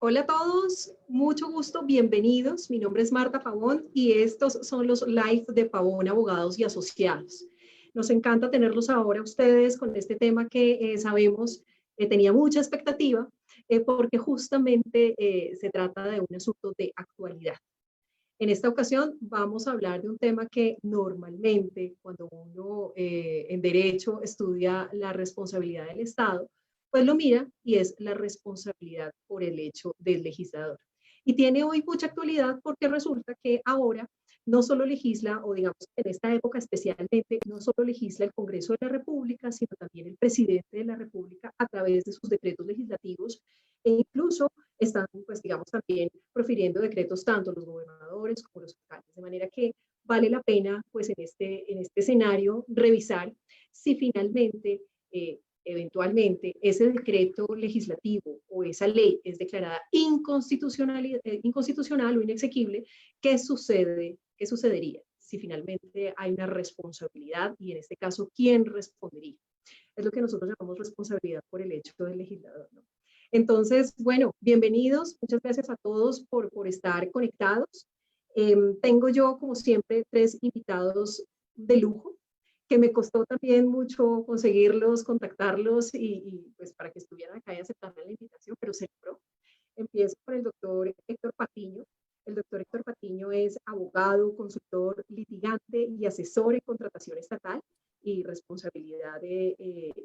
Hola a todos, mucho gusto, bienvenidos. Mi nombre es Marta Pavón y estos son los live de Pavón Abogados y Asociados. Nos encanta tenerlos ahora ustedes con este tema que sabemos tenía mucha expectativa porque justamente se trata de un asunto de actualidad. En esta ocasión vamos a hablar de un tema que normalmente cuando uno en derecho estudia la responsabilidad del Estado, pues lo mira y es la responsabilidad por el hecho del legislador. Y tiene hoy mucha actualidad porque resulta que ahora no solo legisla, o digamos en esta época especialmente, no solo legisla el Congreso de la República, sino también el presidente de la República a través de sus decretos legislativos e incluso están, pues digamos, también profiriendo decretos tanto los gobernadores como los alcaldes, de manera que vale la pena, pues en este escenario, revisar si finalmente, eventualmente, ese decreto legislativo o esa ley es declarada inconstitucional o inexequible. ¿Qué sucede? ¿Qué sucedería si finalmente hay una responsabilidad y en este caso, quién respondería? Es lo que nosotros llamamos responsabilidad por el hecho del legislador, ¿no? Entonces, bueno, bienvenidos. Muchas gracias a todos por estar conectados. Tengo yo, como siempre, tres invitados de lujo, que me costó también mucho conseguirlos, contactarlos pues para que estuvieran acá y aceptaran la invitación, pero se logró. Empiezo por el doctor Héctor Patiño. El doctor Héctor Patiño es abogado, consultor, litigante y asesor en contratación estatal y responsabilidad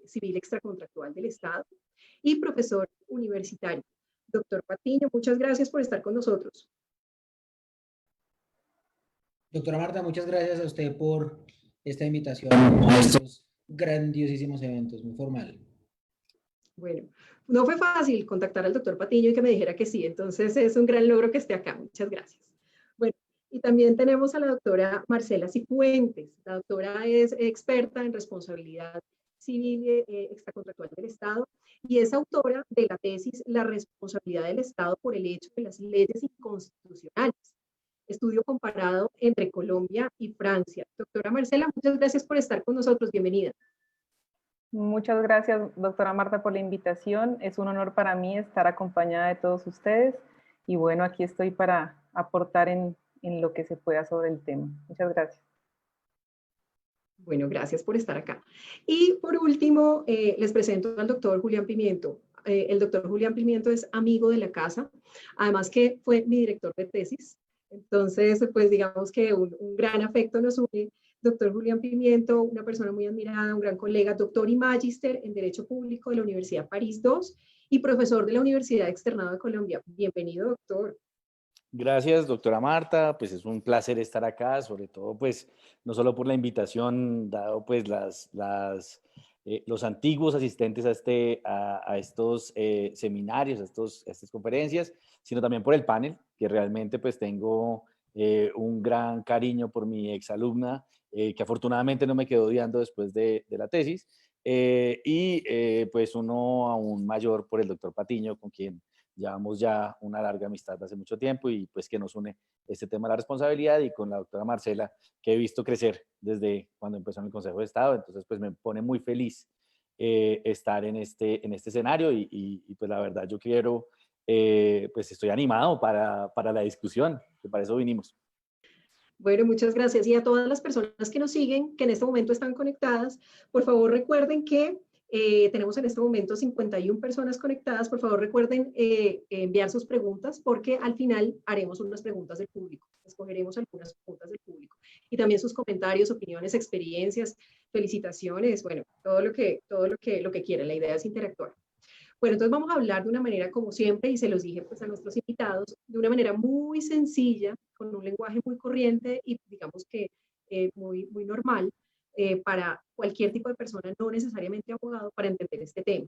civil extracontractual del Estado y profesor universitario. Doctor Patiño, muchas gracias por estar con nosotros. Doctora Marta, muchas gracias a usted por esta invitación a estos grandiosísimos eventos, muy formal. Bueno, no fue fácil contactar al doctor Patiño y que me dijera que sí, entonces es un gran logro que esté acá. Muchas gracias. Bueno, y también tenemos a la doctora Marcela Cifuentes. La doctora es experta en responsabilidad civil extracontractual del Estado y es autora de la tesis La responsabilidad del Estado por el hecho de las leyes inconstitucionales. Estudio comparado entre Colombia y Francia. Doctora Marcela, muchas gracias por estar con nosotros. Bienvenida. Muchas gracias, doctora Marta, por la invitación. Es un honor para mí estar acompañada de todos ustedes. Y bueno, aquí estoy para aportar en lo que se pueda sobre el tema. Muchas gracias. Bueno, gracias por estar acá. Y por último, les presento al doctor Julián Pimiento. El doctor Julián Pimiento es amigo de la casa, además que fue mi director de tesis. Entonces, pues digamos que un gran afecto nos une. Doctor Julián Pimiento, una persona muy admirada, un gran colega, doctor y magíster en Derecho Público de la Universidad París II y profesor de la Universidad Externado de Colombia. Bienvenido, doctor. Gracias, doctora Marta. Pues es un placer estar acá, sobre todo, pues, no solo por la invitación, dado pues los antiguos asistentes a estos seminarios, a estas conferencias, sino también por el panel, que realmente pues tengo un gran cariño por mi exalumna, que afortunadamente no me quedó odiando después de la tesis, pues uno aún mayor por el doctor Patiño, con quien llevamos ya una larga amistad hace mucho tiempo y pues que nos une este tema de la responsabilidad, y con la doctora Marcela, que he visto crecer desde cuando empezó en el Consejo de Estado. Entonces pues me pone muy feliz estar en este escenario y pues la verdad yo quiero, pues estoy animado para la discusión, que para eso vinimos. Bueno, muchas gracias. Y a todas las personas que nos siguen, que en este momento están conectadas, por favor recuerden que tenemos en este momento 51 personas conectadas. Por favor recuerden enviar sus preguntas, porque al final haremos unas preguntas del público. Escogeremos algunas preguntas del público. Y también sus comentarios, opiniones, experiencias, felicitaciones, bueno, todo lo que quieran. La idea es interactuar. Bueno, entonces vamos a hablar de una manera, como siempre, y se los dije pues a nuestros invitados, de una manera muy sencilla, con un lenguaje muy corriente y digamos que muy normal para cualquier tipo de persona, no necesariamente abogado, para entender este tema.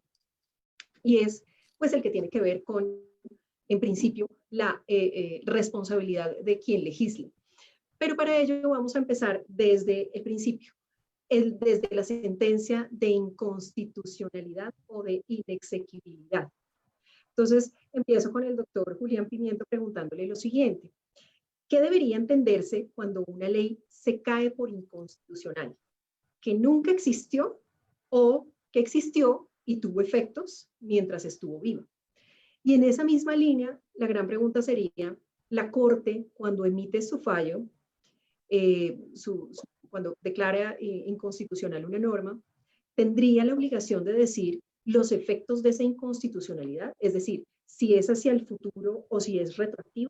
Y es pues el que tiene que ver con, en principio, la responsabilidad de quien legisla. Pero para ello vamos a empezar desde el principio. Desde la sentencia de inconstitucionalidad o de inexequibilidad. Entonces, empiezo con el doctor Julián Pimiento preguntándole lo siguiente. ¿Qué debería entenderse cuando una ley se cae por inconstitucional? ¿Que nunca existió o que existió y tuvo efectos mientras estuvo viva? Y en esa misma línea, la gran pregunta sería, la Corte, cuando emite su fallo, cuando declara inconstitucional una norma, tendría la obligación de decir los efectos de esa inconstitucionalidad, es decir, si es hacia el futuro o si es retroactiva.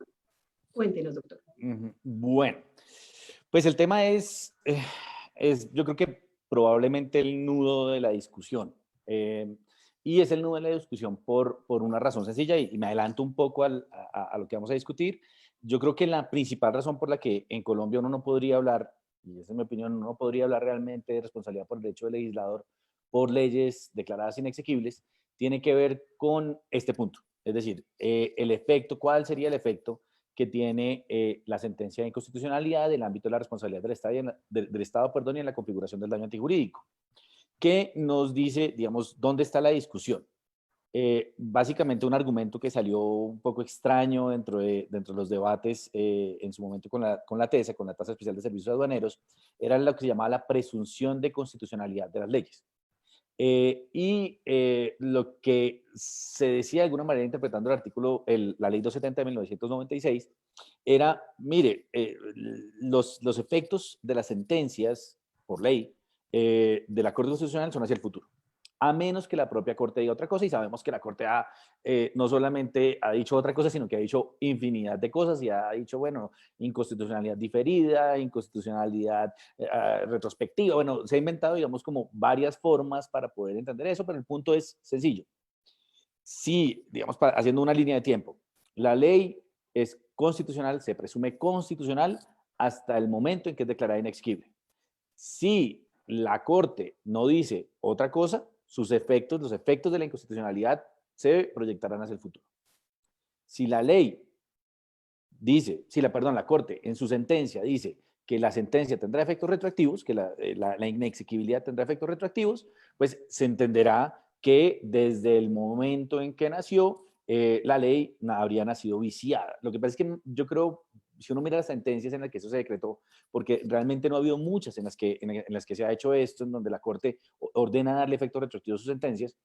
Cuéntenos, doctor. Bueno, pues el tema es, yo creo que probablemente el nudo de la discusión. Y es el nudo de la discusión por una razón sencilla, y me adelanto un poco a lo que vamos a discutir. Yo creo que la principal razón por la que en Colombia uno no podría hablar, y esa es mi opinión, uno no podría hablar realmente de responsabilidad por el derecho del legislador por leyes declaradas inexequibles, tiene que ver con este punto. Es decir, el efecto, ¿cuál sería el efecto que tiene la sentencia de inconstitucionalidad del ámbito de la responsabilidad del Estado, del Estado, perdón, y en la configuración del daño antijurídico? ¿Qué nos dice, digamos, dónde está la discusión? Básicamente un argumento que salió un poco extraño dentro de los debates en su momento con la TESA, con la Tasa Especial de Servicios Aduaneros, era lo que se llamaba la presunción de constitucionalidad de las leyes. Lo que se decía de alguna manera interpretando el artículo, la ley 270 de 1996, era, mire, los efectos de las sentencias por ley de la Corte Constitucional son hacia el futuro, a menos que la propia Corte diga otra cosa, y sabemos que la Corte no solamente ha dicho otra cosa, sino que ha dicho infinidad de cosas, y ha dicho, bueno, inconstitucionalidad diferida, inconstitucionalidad retrospectiva, bueno, se ha inventado, digamos, como varias formas para poder entender eso, pero el punto es sencillo. Si, digamos, haciendo una línea de tiempo, la ley es constitucional, se presume constitucional hasta el momento en que es declarada inexequible. Si la Corte no dice otra cosa, sus efectos, los efectos de la inconstitucionalidad se proyectarán hacia el futuro. Si la ley dice, la Corte en su sentencia dice que la sentencia tendrá efectos retroactivos, que la inexequibilidad tendrá efectos retroactivos, pues se entenderá que desde el momento en que nació, la ley habría nacido viciada. Lo que pasa es que yo creo, si uno mira las sentencias en las que eso se decretó, porque realmente no ha habido muchas en las que se ha hecho esto, en donde la Corte ordena darle efectos retroactivos a sus sentencias,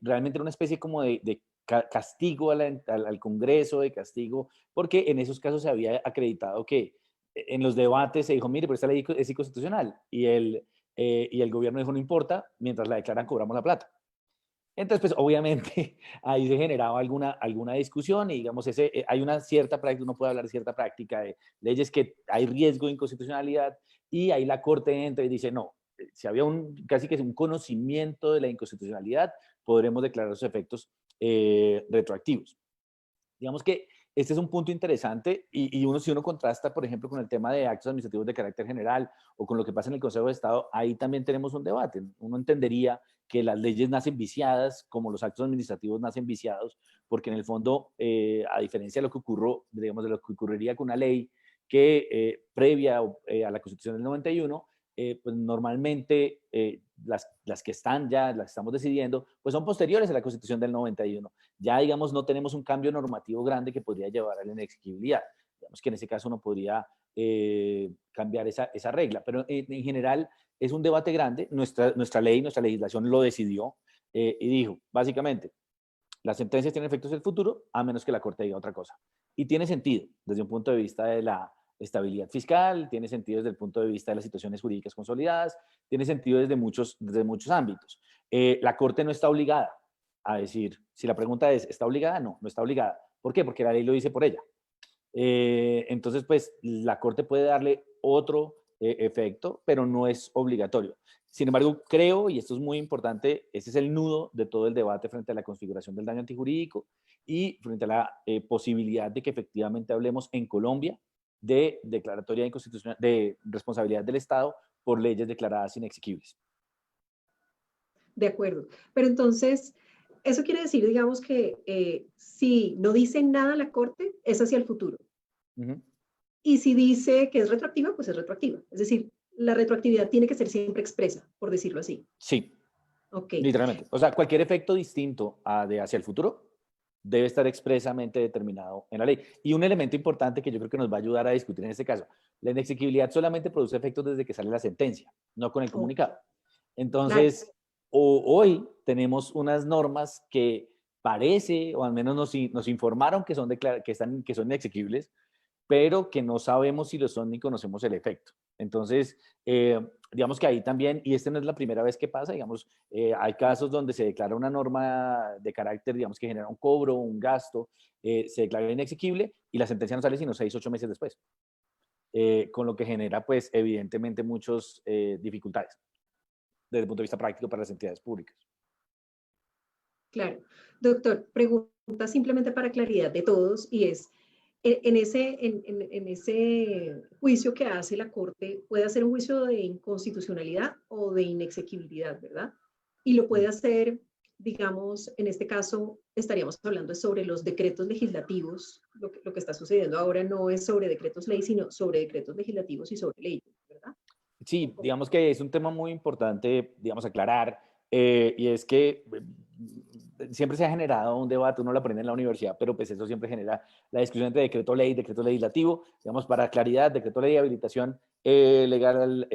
realmente era una especie como de castigo al Congreso, de castigo, porque en esos casos se había acreditado que en los debates se dijo, mire, pero esta ley es inconstitucional, y el gobierno dijo, no importa, mientras la declaran cobramos la plata. Entonces, pues obviamente ahí se generaba alguna discusión, y digamos, hay una cierta práctica, uno puede hablar de cierta práctica de leyes que hay riesgo de inconstitucionalidad, y ahí la Corte entra y dice, no, si había casi que un conocimiento de la inconstitucionalidad, podremos declarar los efectos retroactivos. Digamos que este es un punto interesante, y si uno contrasta, por ejemplo, con el tema de actos administrativos de carácter general o con lo que pasa en el Consejo de Estado, ahí también tenemos un debate. Uno entendería que las leyes nacen viciadas, como los actos administrativos nacen viciados, porque en el fondo, a diferencia de lo que digamos, de lo que ocurriría con una ley que previa a la Constitución del 91, pues normalmente las que estamos decidiendo, pues son posteriores a la Constitución del 91. Ya, digamos, no tenemos un cambio normativo grande que podría llevar a la inexequibilidad. Digamos que en ese caso uno podría cambiar esa regla, pero en general es un debate grande. Nuestra legislación lo decidió y dijo, básicamente, las sentencias tienen efectos en el futuro, a menos que la Corte diga otra cosa. Y tiene sentido desde un punto de vista de la estabilidad fiscal, tiene sentido desde el punto de vista de las situaciones jurídicas consolidadas, tiene sentido desde muchos ámbitos. La Corte no está obligada a decir, si la pregunta es, ¿está obligada? No, no está obligada. ¿Por qué? Porque la ley lo dice por ella. Entonces, pues, la Corte puede darle otro efecto, pero no es obligatorio. Sin embargo, creo, y esto es muy importante, este es el nudo de todo el debate frente a la configuración del daño antijurídico y frente a la posibilidad de que efectivamente hablemos en Colombia de declaratoria de responsabilidad del Estado por leyes declaradas inexequibles. De acuerdo. Pero entonces, eso quiere decir, digamos, que si no dice nada la Corte, es hacia el futuro. Y si dice que es retroactiva, pues es retroactiva. Es decir, la retroactividad tiene que ser siempre expresa, por decirlo así. Sí. Okay. Literalmente. O sea, cualquier efecto distinto de hacia el futuro debe estar expresamente determinado en la ley. Y un elemento importante que yo creo que nos va a ayudar a discutir en este caso, la inexequibilidad solamente produce efectos desde que sale la sentencia, no con el comunicado. Entonces, hoy tenemos unas normas que parece, o al menos nos informaron que son inexequibles, pero que no sabemos si lo son ni conocemos el efecto. Entonces, digamos que ahí también, y esta no es la primera vez que pasa, digamos, hay casos donde se declara una norma de carácter, digamos, que genera un cobro, un gasto, se declara inexequible y la sentencia no sale sino 6, 8 meses después, con lo que genera, pues, evidentemente muchas dificultades desde el punto de vista práctico para las entidades públicas. Claro. Doctor, pregunta simplemente para claridad de todos y es, en ese juicio que hace la Corte, puede hacer un juicio de inconstitucionalidad o de inexequibilidad, ¿verdad? Y lo puede hacer, digamos, en este caso, estaríamos hablando sobre los decretos legislativos. Lo que está sucediendo ahora no es sobre decretos ley, sino sobre decretos legislativos y sobre leyes, ¿verdad? Sí, digamos que es un tema muy importante, digamos, aclarar, y es que siempre se ha generado un debate, uno lo aprende en la universidad, pero pues eso siempre genera la discusión entre decreto ley y decreto legislativo. Digamos, para claridad, decreto ley de habilitación legal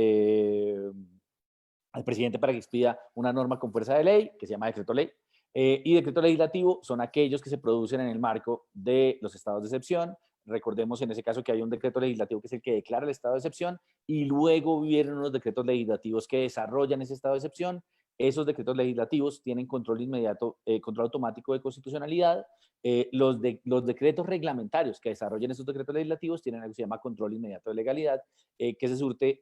al presidente para que expida una norma con fuerza de ley, que se llama decreto ley, y decreto legislativo son aquellos que se producen en el marco de los estados de excepción. Recordemos en ese caso que hay un decreto legislativo que es el que declara el estado de excepción y luego vienen unos decretos legislativos que desarrollan ese estado de excepción. Esos decretos legislativos tienen control inmediato, control automático de constitucionalidad. Los decretos reglamentarios que desarrollan esos decretos legislativos tienen algo que se llama control inmediato de legalidad, que se surte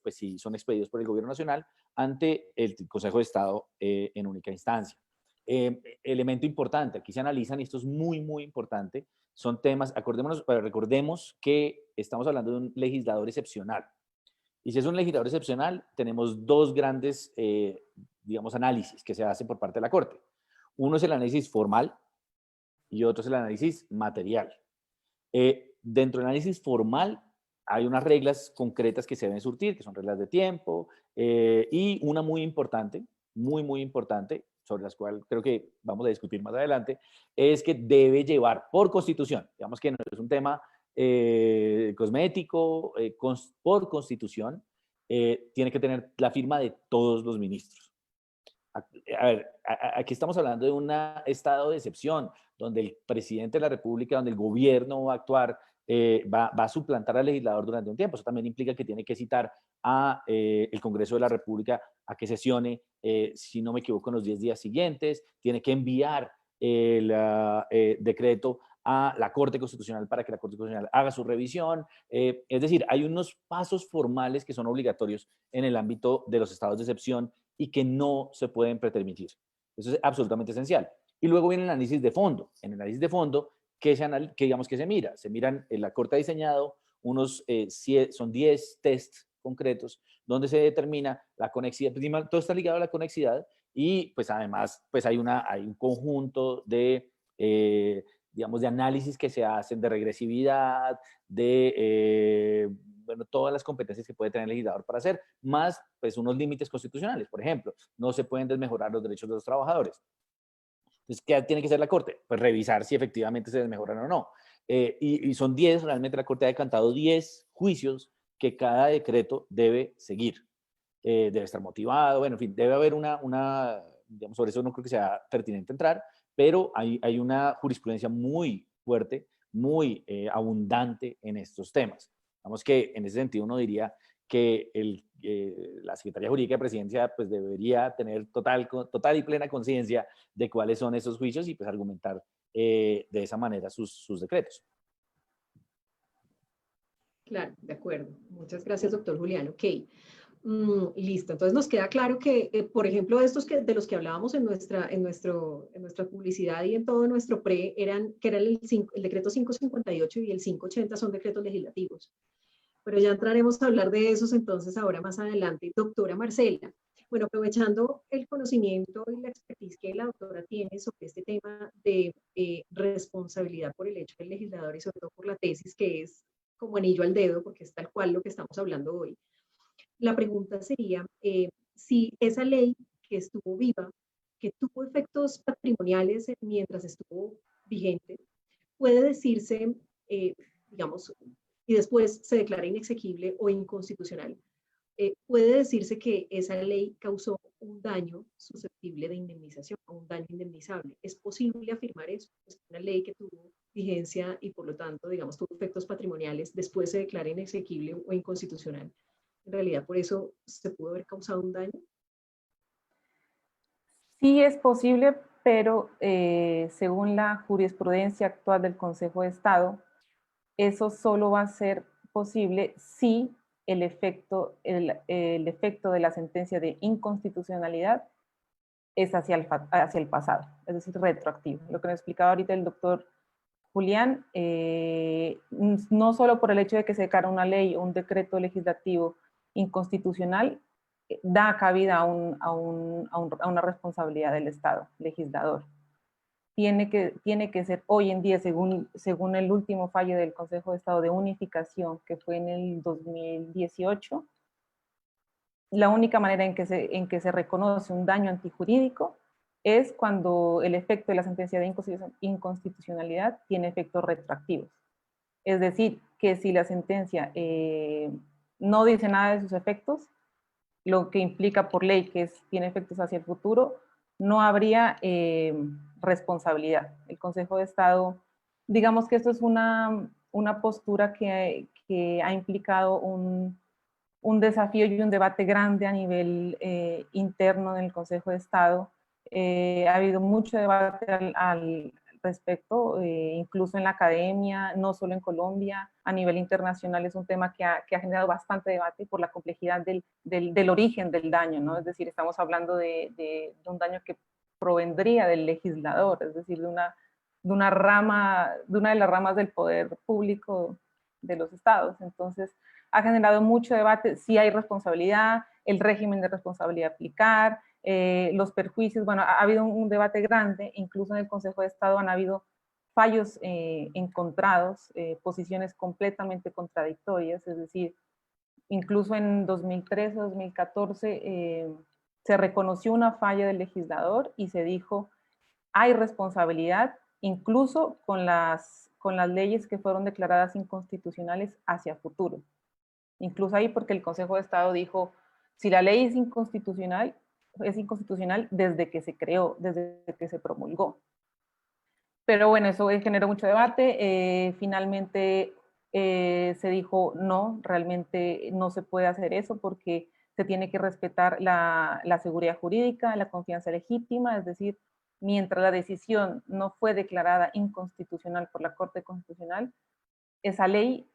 pues si son expedidos por el Gobierno Nacional, ante el Consejo de Estado en única instancia. Elemento importante, aquí se analizan, y esto es muy, muy importante, son temas, recordemos que estamos hablando de un legislador excepcional. Y si es un legislador excepcional, tenemos dos grandes, digamos, análisis que se hacen por parte de la Corte. Uno es el análisis formal y otro es el análisis material. Dentro del análisis formal hay unas reglas concretas que se deben surtir, que son reglas de tiempo, y una muy importante, muy importante, sobre las cuales creo que vamos a discutir más adelante, es que debe llevar por constitución, digamos que no es un tema cosmético, por constitución, tiene que tener la firma de todos los ministros. A ver, aquí estamos hablando de un estado de excepción, donde el presidente de la República, donde el gobierno va a actuar, va a suplantar al legislador durante un tiempo. Eso también implica que tiene que citar a el Congreso de la República a que sesione, si no me equivoco, en los 10 días siguientes, tiene que enviar el decreto a la Corte Constitucional para que la Corte Constitucional haga su revisión. Es decir, hay unos pasos formales que son obligatorios en el ámbito de los estados de excepción y que no se pueden pretermitir. Eso es absolutamente esencial. Y luego viene el análisis de fondo. En el análisis de fondo, ¿qué digamos que se mira? Se miran, la Corte ha diseñado son 10 tests concretos donde se determina la conexidad, todo está ligado a la conexidad y pues además pues hay un conjunto de, digamos, de análisis que se hacen de regresividad, de bueno, todas las competencias que puede tener el legislador para hacer, más pues unos límites constitucionales. Por ejemplo, no se pueden desmejorar los derechos de los trabajadores. Entonces, ¿qué tiene que hacer la Corte? Pues revisar si efectivamente se desmejoran o no. Y son 10, realmente la Corte ha decantado 10 juicios que cada decreto debe seguir. Debe estar motivado, bueno, en fin, debe haber digamos, sobre eso no creo que sea pertinente entrar, pero hay una jurisprudencia muy fuerte, muy abundante en estos temas. Digamos que en ese sentido uno diría que la Secretaría Jurídica de Presidencia pues debería tener total y plena conciencia de cuáles son esos juicios y pues argumentar de esa manera sus decretos. Claro, de acuerdo. Muchas gracias, doctor Julián. Ok. Listo, entonces nos queda claro que, por ejemplo, de los que hablábamos en nuestra publicidad y en todo nuestro que eran el decreto 558 y el 580 son decretos legislativos. Pero ya entraremos a hablar de esos entonces ahora más adelante. Doctora Marcela, bueno, aprovechando el conocimiento y la expertise que la doctora tiene sobre este tema de responsabilidad por el hecho del legislador y sobre todo por la tesis, que es como anillo al dedo, porque es tal cual lo que estamos hablando hoy. La pregunta sería si esa ley que estuvo viva, que tuvo efectos patrimoniales mientras estuvo vigente, puede decirse, digamos, y después se declara inexequible o inconstitucional, puede decirse que esa ley causó un daño susceptible de indemnización, o un daño indemnizable. ¿Es posible afirmar eso? Es una ley que tuvo vigencia y por lo tanto, digamos, tuvo efectos patrimoniales, después se declara inexequible o inconstitucional. En realidad, por eso se pudo haber causado un daño. Sí es posible, pero según la jurisprudencia actual del Consejo de Estado, eso solo va a ser posible si el efecto de la sentencia de inconstitucionalidad es hacia el pasado, es decir, retroactivo. Lo que nos explicaba ahorita el doctor Julián, no solo por el hecho de que se declara una ley o un decreto legislativo inconstitucional, da cabida a una responsabilidad del Estado legislador. Tiene que ser hoy en día, según el último fallo del Consejo de Estado de Unificación, que fue en el 2018, la única manera en que se reconoce un daño antijurídico es cuando el efecto de la sentencia de inconstitucionalidad tiene efectos retroactivos. Es decir, que si la sentencia no dice nada de sus efectos, lo que implica por ley que tiene efectos hacia el futuro, no habría responsabilidad. El Consejo de Estado, digamos que esto es una postura que ha implicado un desafío y un debate grande a nivel interno en el Consejo de Estado. Ha habido mucho debate al respecto, incluso en la academia, no solo en Colombia, a nivel internacional es un tema que ha generado bastante debate por la complejidad del origen del daño, ¿no? Es decir, estamos hablando de un daño que provendría del legislador, es decir, de una de las ramas del poder público de los estados. Entonces, ha generado mucho debate si hay responsabilidad, el régimen de responsabilidad a aplicar, los perjuicios. Bueno, ha habido un debate grande, incluso en el Consejo de Estado han habido fallos encontrados, posiciones completamente contradictorias, es decir, incluso en 2013, 2014 se reconoció una falla del legislador y se dijo hay responsabilidad incluso con las leyes que fueron declaradas inconstitucionales hacia futuro. Incluso ahí porque el Consejo de Estado dijo, si la ley es inconstitucional desde que se creó, desde que se promulgó. Pero bueno, eso generó mucho debate. Finalmente se dijo, no, realmente no se puede hacer eso porque se tiene que respetar la seguridad jurídica, la confianza legítima, es decir, mientras la decisión no fue declarada inconstitucional por la Corte Constitucional, esa ley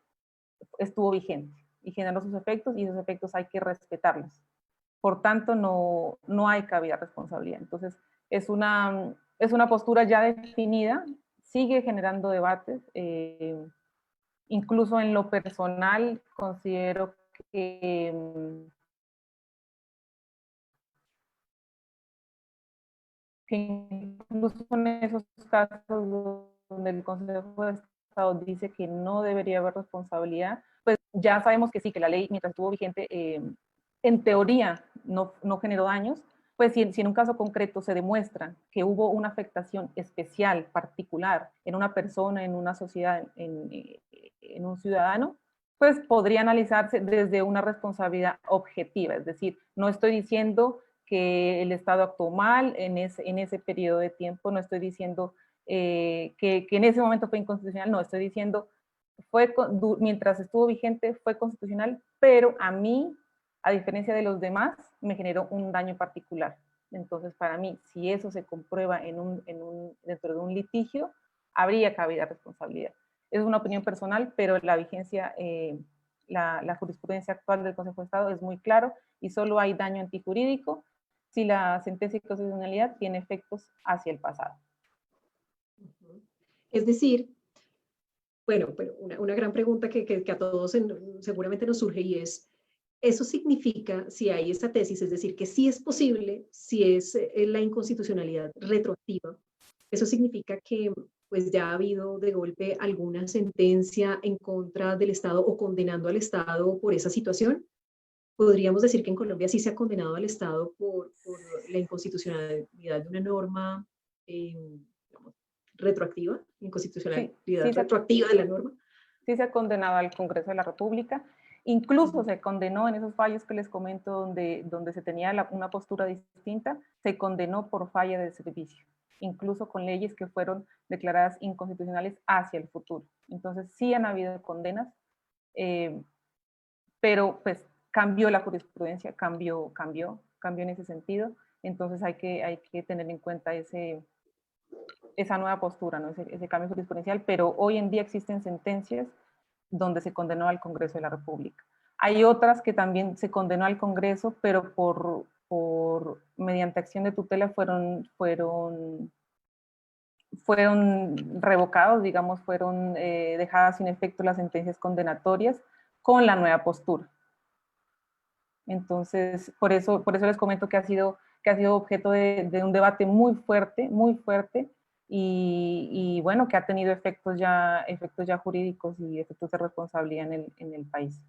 estuvo vigente y generó sus efectos y esos efectos hay que respetarlos. Por tanto, no hay cabida responsabilidad. Entonces, es una postura ya definida, sigue generando debates. Incluso en lo personal, considero que incluso en esos casos donde el Consejo de Estado dice que no debería haber responsabilidad, pues ya sabemos que sí, que la ley, mientras estuvo vigente, en teoría no generó daños, pues si en un caso concreto se demuestra que hubo una afectación especial, particular, en una persona, en una sociedad, en un ciudadano, pues podría analizarse desde una responsabilidad objetiva. Es decir, no estoy diciendo que el Estado actuó mal en ese periodo de tiempo, no estoy diciendo que en ese momento fue inconstitucional, no, estoy diciendo mientras estuvo vigente fue constitucional, pero a mí, a diferencia de los demás, me generó un daño particular. Entonces, para mí, si eso se comprueba dentro de un litigio, habría cabida responsabilidad. Es una opinión personal, pero la vigencia, la jurisprudencia actual del Consejo de Estado es muy claro y solo hay daño antijurídico si la sentencia de constitucionalidad tiene efectos hacia el pasado. Es decir, bueno, pero una gran pregunta que a todos seguramente nos surge y es, ¿eso significa, si hay esta tesis, es decir, que sí es posible, si es la inconstitucionalidad retroactiva, eso significa que pues ya ha habido de golpe alguna sentencia en contra del Estado o condenando al Estado por esa situación? ¿Podríamos decir que en Colombia sí se ha condenado al Estado por la inconstitucionalidad de una norma digamos, retroactiva, inconstitucionalidad Sí, retroactiva de la norma? Sí se ha condenado al Congreso de la República Incluso se condenó en esos fallos que les comento donde se tenía una postura distinta, se condenó por falla de servicio, incluso con leyes que fueron declaradas inconstitucionales hacia el futuro. Entonces sí han habido condenas, pero pues cambió la jurisprudencia, cambió en ese sentido. Entonces hay que tener en cuenta esa nueva postura, ¿no? ese cambio jurisprudencial, pero hoy en día existen sentencias donde se condenó al Congreso de la República. Hay otras que también se condenó al Congreso, pero mediante acción de tutela fueron revocados, digamos, fueron dejadas sin efecto las sentencias condenatorias con la nueva postura. Entonces, por eso les comento que ha sido objeto de un debate muy fuerte, y bueno, que ha tenido efectos ya jurídicos y efectos de responsabilidad en el país.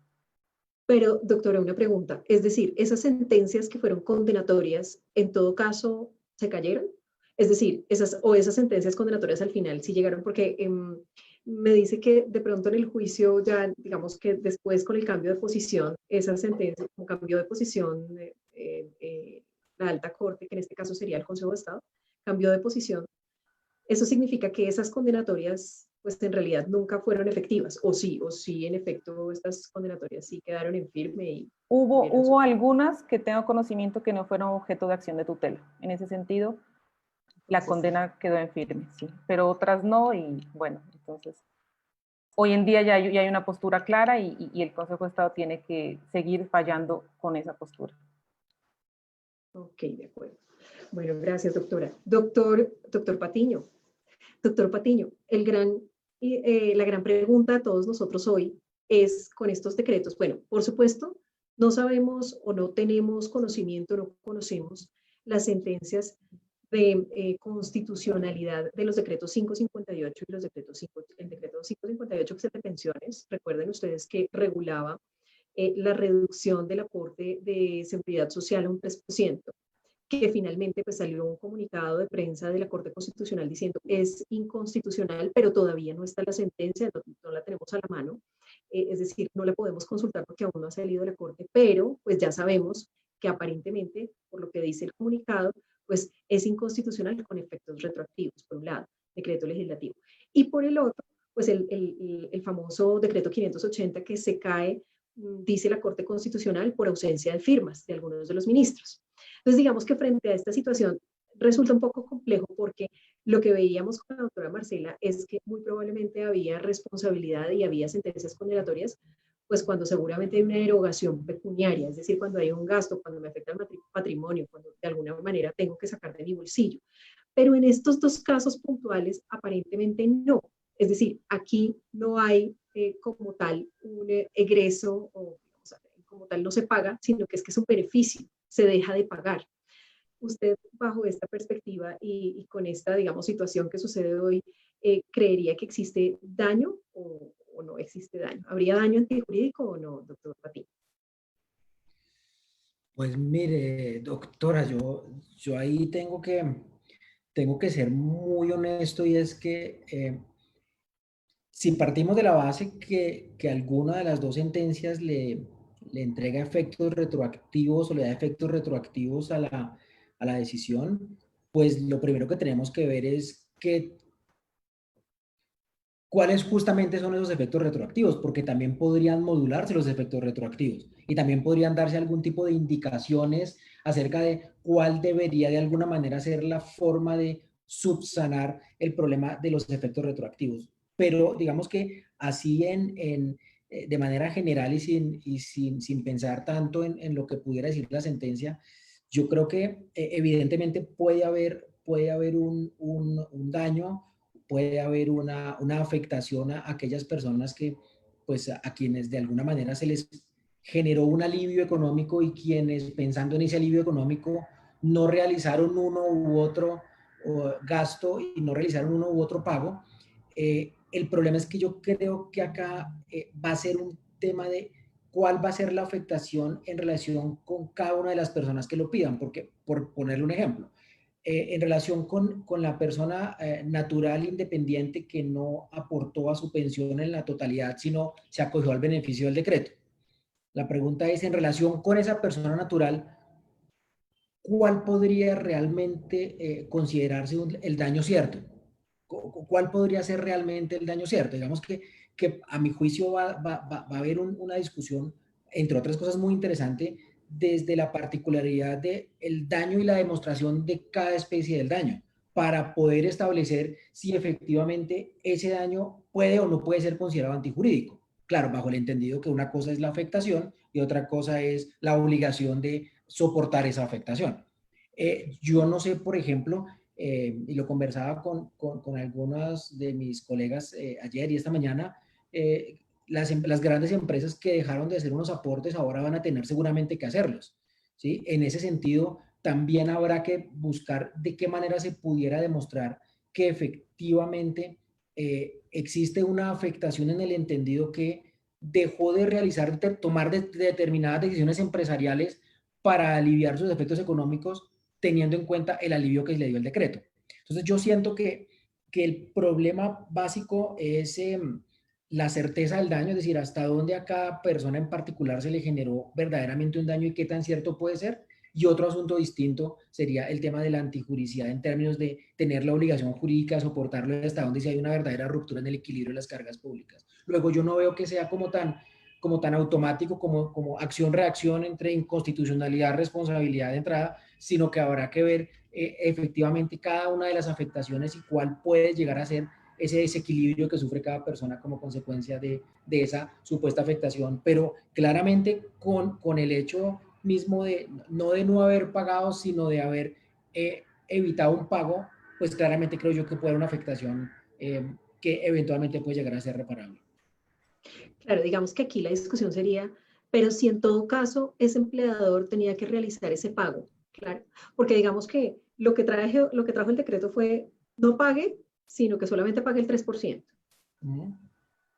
Pero, doctora, una pregunta. Es decir, ¿esas sentencias que fueron condenatorias, en todo caso, se cayeron? Es decir, esas sentencias condenatorias al final sí llegaron, porque me dice que de pronto en el juicio ya, digamos que después con el cambio de posición, esa sentencia, como cambio de posición, la alta corte, que en este caso sería el Consejo de Estado, cambió de posición. Eso significa que esas condenatorias, pues en realidad nunca fueron efectivas, o sí, en efecto, estas condenatorias sí quedaron en firme. Y hubo algunas que tengo conocimiento que no fueron objeto de acción de tutela. En ese sentido, la condena quedó en firme, sí, pero otras no, y bueno, entonces, hoy en día ya hay una postura clara y el Consejo de Estado tiene que seguir fallando con esa postura. Ok, de acuerdo. Bueno, gracias, doctora. Doctor Patiño. Doctor Patiño, la gran pregunta a todos nosotros hoy es con estos decretos. Bueno, por supuesto, no sabemos o no tenemos conocimiento, no conocemos las sentencias de constitucionalidad de los decretos 558 y el decreto 558 que es el de pensiones. Recuerden ustedes que regulaba la reducción del aporte de seguridad social a un 3%. Que finalmente pues salió un comunicado de prensa de la Corte Constitucional diciendo es inconstitucional, pero todavía no está la sentencia, no la tenemos a la mano, es decir, no la podemos consultar porque aún no ha salido de la Corte, pero pues ya sabemos que aparentemente, por lo que dice el comunicado, pues es inconstitucional con efectos retroactivos, por un lado, decreto legislativo, y por el otro, pues el famoso decreto 580 que se cae, dice la Corte Constitucional, por ausencia de firmas de algunos de los ministros. Entonces, digamos que frente a esta situación resulta un poco complejo porque lo que veíamos con la doctora Marcela es que muy probablemente había responsabilidad y había sentencias condenatorias, pues cuando seguramente hay una erogación pecuniaria, es decir, cuando hay un gasto, cuando me afecta el patrimonio, cuando de alguna manera tengo que sacar de mi bolsillo. Pero en estos dos casos puntuales, aparentemente no. Es decir, aquí no hay como tal un egreso o como tal no se paga, sino que es un beneficio, se deja de pagar. Usted, bajo esta perspectiva y con esta, digamos, situación que sucede hoy, ¿creería que existe daño o no existe daño? ¿Habría daño antijurídico o no, doctor Patiño? Pues mire, doctora, yo ahí tengo que ser muy honesto, y es que si partimos de la base que alguna de las dos sentencias le entrega efectos retroactivos o le da efectos retroactivos a la decisión, pues lo primero que tenemos que ver es cuáles justamente son esos efectos retroactivos, porque también podrían modularse los efectos retroactivos y también podrían darse algún tipo de indicaciones acerca de cuál debería de alguna manera ser la forma de subsanar el problema de los efectos retroactivos. Pero digamos que así de manera general y sin pensar tanto en lo que pudiera decir la sentencia, yo creo que evidentemente puede haber un daño, puede haber una afectación a aquellas personas que, pues, a quienes de alguna manera se les generó un alivio económico y quienes, pensando en ese alivio económico, no realizaron uno u otro gasto y no realizaron uno u otro pago. El problema es que yo creo que acá va a ser un tema de cuál va a ser la afectación en relación con cada una de las personas que lo pidan, porque, por ponerle un ejemplo, en relación con la persona natural independiente que no aportó a su pensión en la totalidad, sino se acogió al beneficio del decreto. La pregunta es, en relación con esa persona natural, ¿cuál podría realmente considerarse el daño cierto? ¿Cuál podría ser realmente el daño cierto? Digamos que a mi juicio va a haber una discusión, entre otras cosas muy interesante, desde la particularidad del daño y la demostración de cada especie del daño, para poder establecer si efectivamente ese daño puede o no puede ser considerado antijurídico. Claro, bajo el entendido que una cosa es la afectación y otra cosa es la obligación de soportar esa afectación. Yo no sé, por ejemplo, y lo conversaba con algunos de mis colegas ayer y esta mañana, las grandes empresas que dejaron de hacer unos aportes ahora van a tener seguramente que hacerlos, ¿sí? En ese sentido, también habrá que buscar de qué manera se pudiera demostrar que efectivamente existe una afectación en el entendido que dejó de realizar, tomar determinadas decisiones empresariales para aliviar sus efectos económicos, teniendo en cuenta el alivio que le dio el decreto. Entonces yo siento que el problema básico es la certeza del daño, es decir, hasta dónde a cada persona en particular se le generó verdaderamente un daño y qué tan cierto puede ser. Y otro asunto distinto sería el tema de la antijuricidad en términos de tener la obligación jurídica de soportarlo hasta donde si hay una verdadera ruptura en el equilibrio de las cargas públicas. Luego yo no veo que sea como tan automático como acción-reacción entre inconstitucionalidad, responsabilidad de entrada, sino que habrá que ver efectivamente cada una de las afectaciones y cuál puede llegar a ser ese desequilibrio que sufre cada persona como consecuencia de esa supuesta afectación, pero claramente con el hecho mismo de no haber pagado, sino de haber evitado un pago, pues claramente creo yo que puede haber una afectación que eventualmente puede llegar a ser reparable. Claro, digamos que aquí la discusión sería, pero si en todo caso ese empleador tenía que realizar ese pago, claro, porque digamos que lo que trajo el decreto fue no pague, sino que solamente pague el 3%.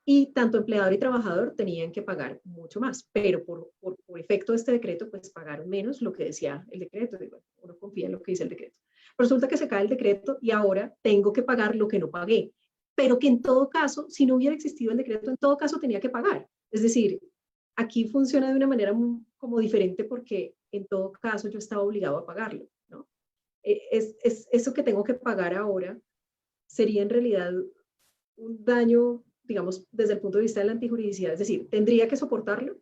Y tanto empleador y trabajador tenían que pagar mucho más, pero por efecto de este decreto, pues pagaron menos lo que decía el decreto. Uno confía en lo que dice el decreto. Pero resulta que se cae el decreto y ahora tengo que pagar lo que no pagué, pero que en todo caso, si no hubiera existido el decreto, en todo caso tenía que pagar. Es decir, aquí funciona de una manera como diferente porque en todo caso yo estaba obligado a pagarlo, ¿no? Eso que tengo que pagar ahora sería en realidad un daño, digamos, desde el punto de vista de la antijuridicidad, es decir, ¿tendría que soportarlo?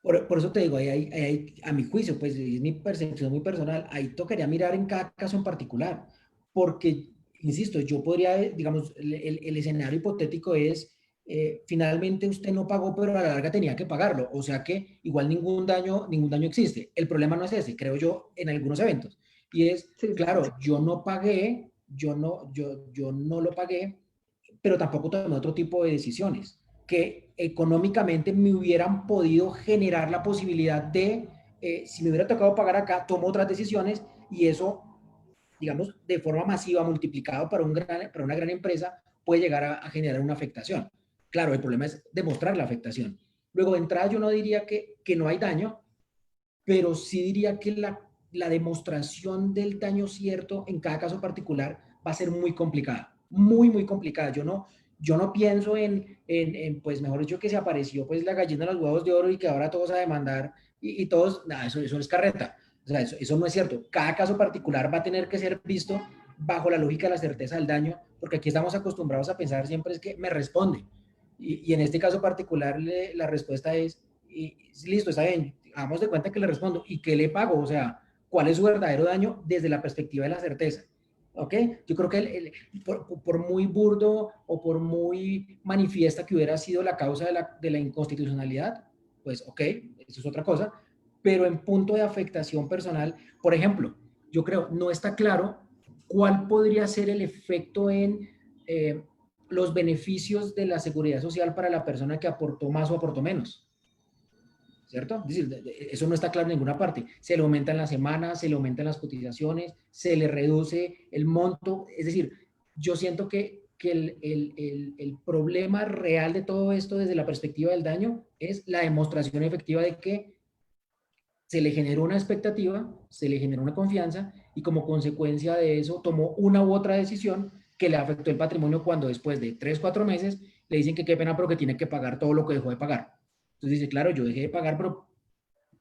Por eso te digo, a mi juicio, pues es mi percepción muy personal, ahí tocaría mirar en cada caso en particular, porque, insisto, yo podría, digamos, el escenario hipotético es, finalmente usted no pagó, pero a la larga tenía que pagarlo, o sea que igual ningún daño existe. El problema no es ese, creo yo, en algunos eventos, y es, Sí. claro, yo no pagué, yo no lo pagué, pero tampoco tomé otro tipo de decisiones que económicamente me hubieran podido generar la posibilidad de, si me hubiera tocado pagar acá, tomo otras decisiones y eso, digamos, de forma masiva, multiplicado para una gran empresa, puede llegar a generar una afectación. Claro, el problema es demostrar la afectación. Luego, de entrada, yo no diría que no hay daño, pero sí diría que la demostración del daño cierto en cada caso particular va a ser muy complicada, muy, muy complicada. Yo no pienso pues mejor dicho, que se apareció pues la gallina de los huevos de oro y que ahora todos a demandar y todos, nada, eso es carreta. O sea, eso no es cierto. Cada caso particular va a tener que ser visto bajo la lógica de la certeza del daño, porque aquí estamos acostumbrados a pensar siempre es que me responde. Y en este caso particular la respuesta es, listo, está bien, hagamos de cuenta que le respondo, ¿y qué le pago? O sea, ¿cuál es su verdadero daño desde la perspectiva de la certeza? ¿Ok? Yo creo que por muy burdo o por muy manifiesta que hubiera sido la causa de la inconstitucionalidad, pues ok, eso es otra cosa, pero en punto de afectación personal, por ejemplo, yo creo, no está claro cuál podría ser el efecto en los beneficios de la seguridad social para la persona que aportó más o aportó menos. ¿Cierto? Es decir, eso no está claro en ninguna parte. Se le aumentan las semanas, se le aumentan las cotizaciones, se le reduce el monto. Es decir, yo siento que el problema real de todo esto desde la perspectiva del daño es la demostración efectiva de que se le generó una expectativa, se le generó una confianza y como consecuencia de eso tomó una u otra decisión que le afectó el patrimonio cuando después de 3, 4 meses le dicen que qué pena pero que tiene que pagar todo lo que dejó de pagar. Entonces dice, claro, yo dejé de pagar,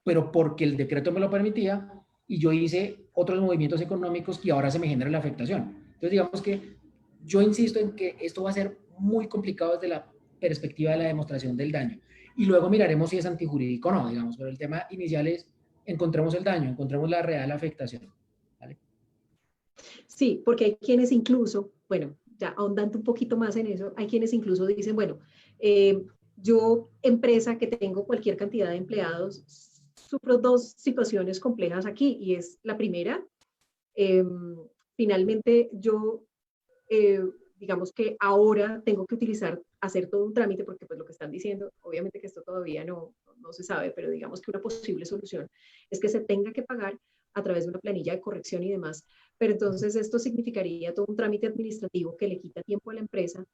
pero porque el decreto me lo permitía y yo hice otros movimientos económicos que ahora se me genera la afectación. Entonces, digamos que yo insisto en que esto va a ser muy complicado desde la perspectiva de la demostración del daño. Y luego miraremos si es antijurídico o no, digamos, pero el tema inicial es encontremos el daño, encontremos la real afectación. ¿Vale? Sí, porque hay quienes incluso, bueno, ya ahondando un poquito más en eso, hay quienes incluso dicen, bueno, yo, empresa que tengo cualquier cantidad de empleados, sufro dos situaciones complejas aquí, y es la primera, eh, finalmente yo, eh, digamos que ahora tengo que hacer todo un trámite, porque pues lo que están diciendo, obviamente que esto todavía no se sabe, pero digamos que una posible solución es que se tenga que pagar a través de una planilla de corrección y demás, pero entonces esto significaría todo un trámite administrativo que le quita tiempo a la empresa.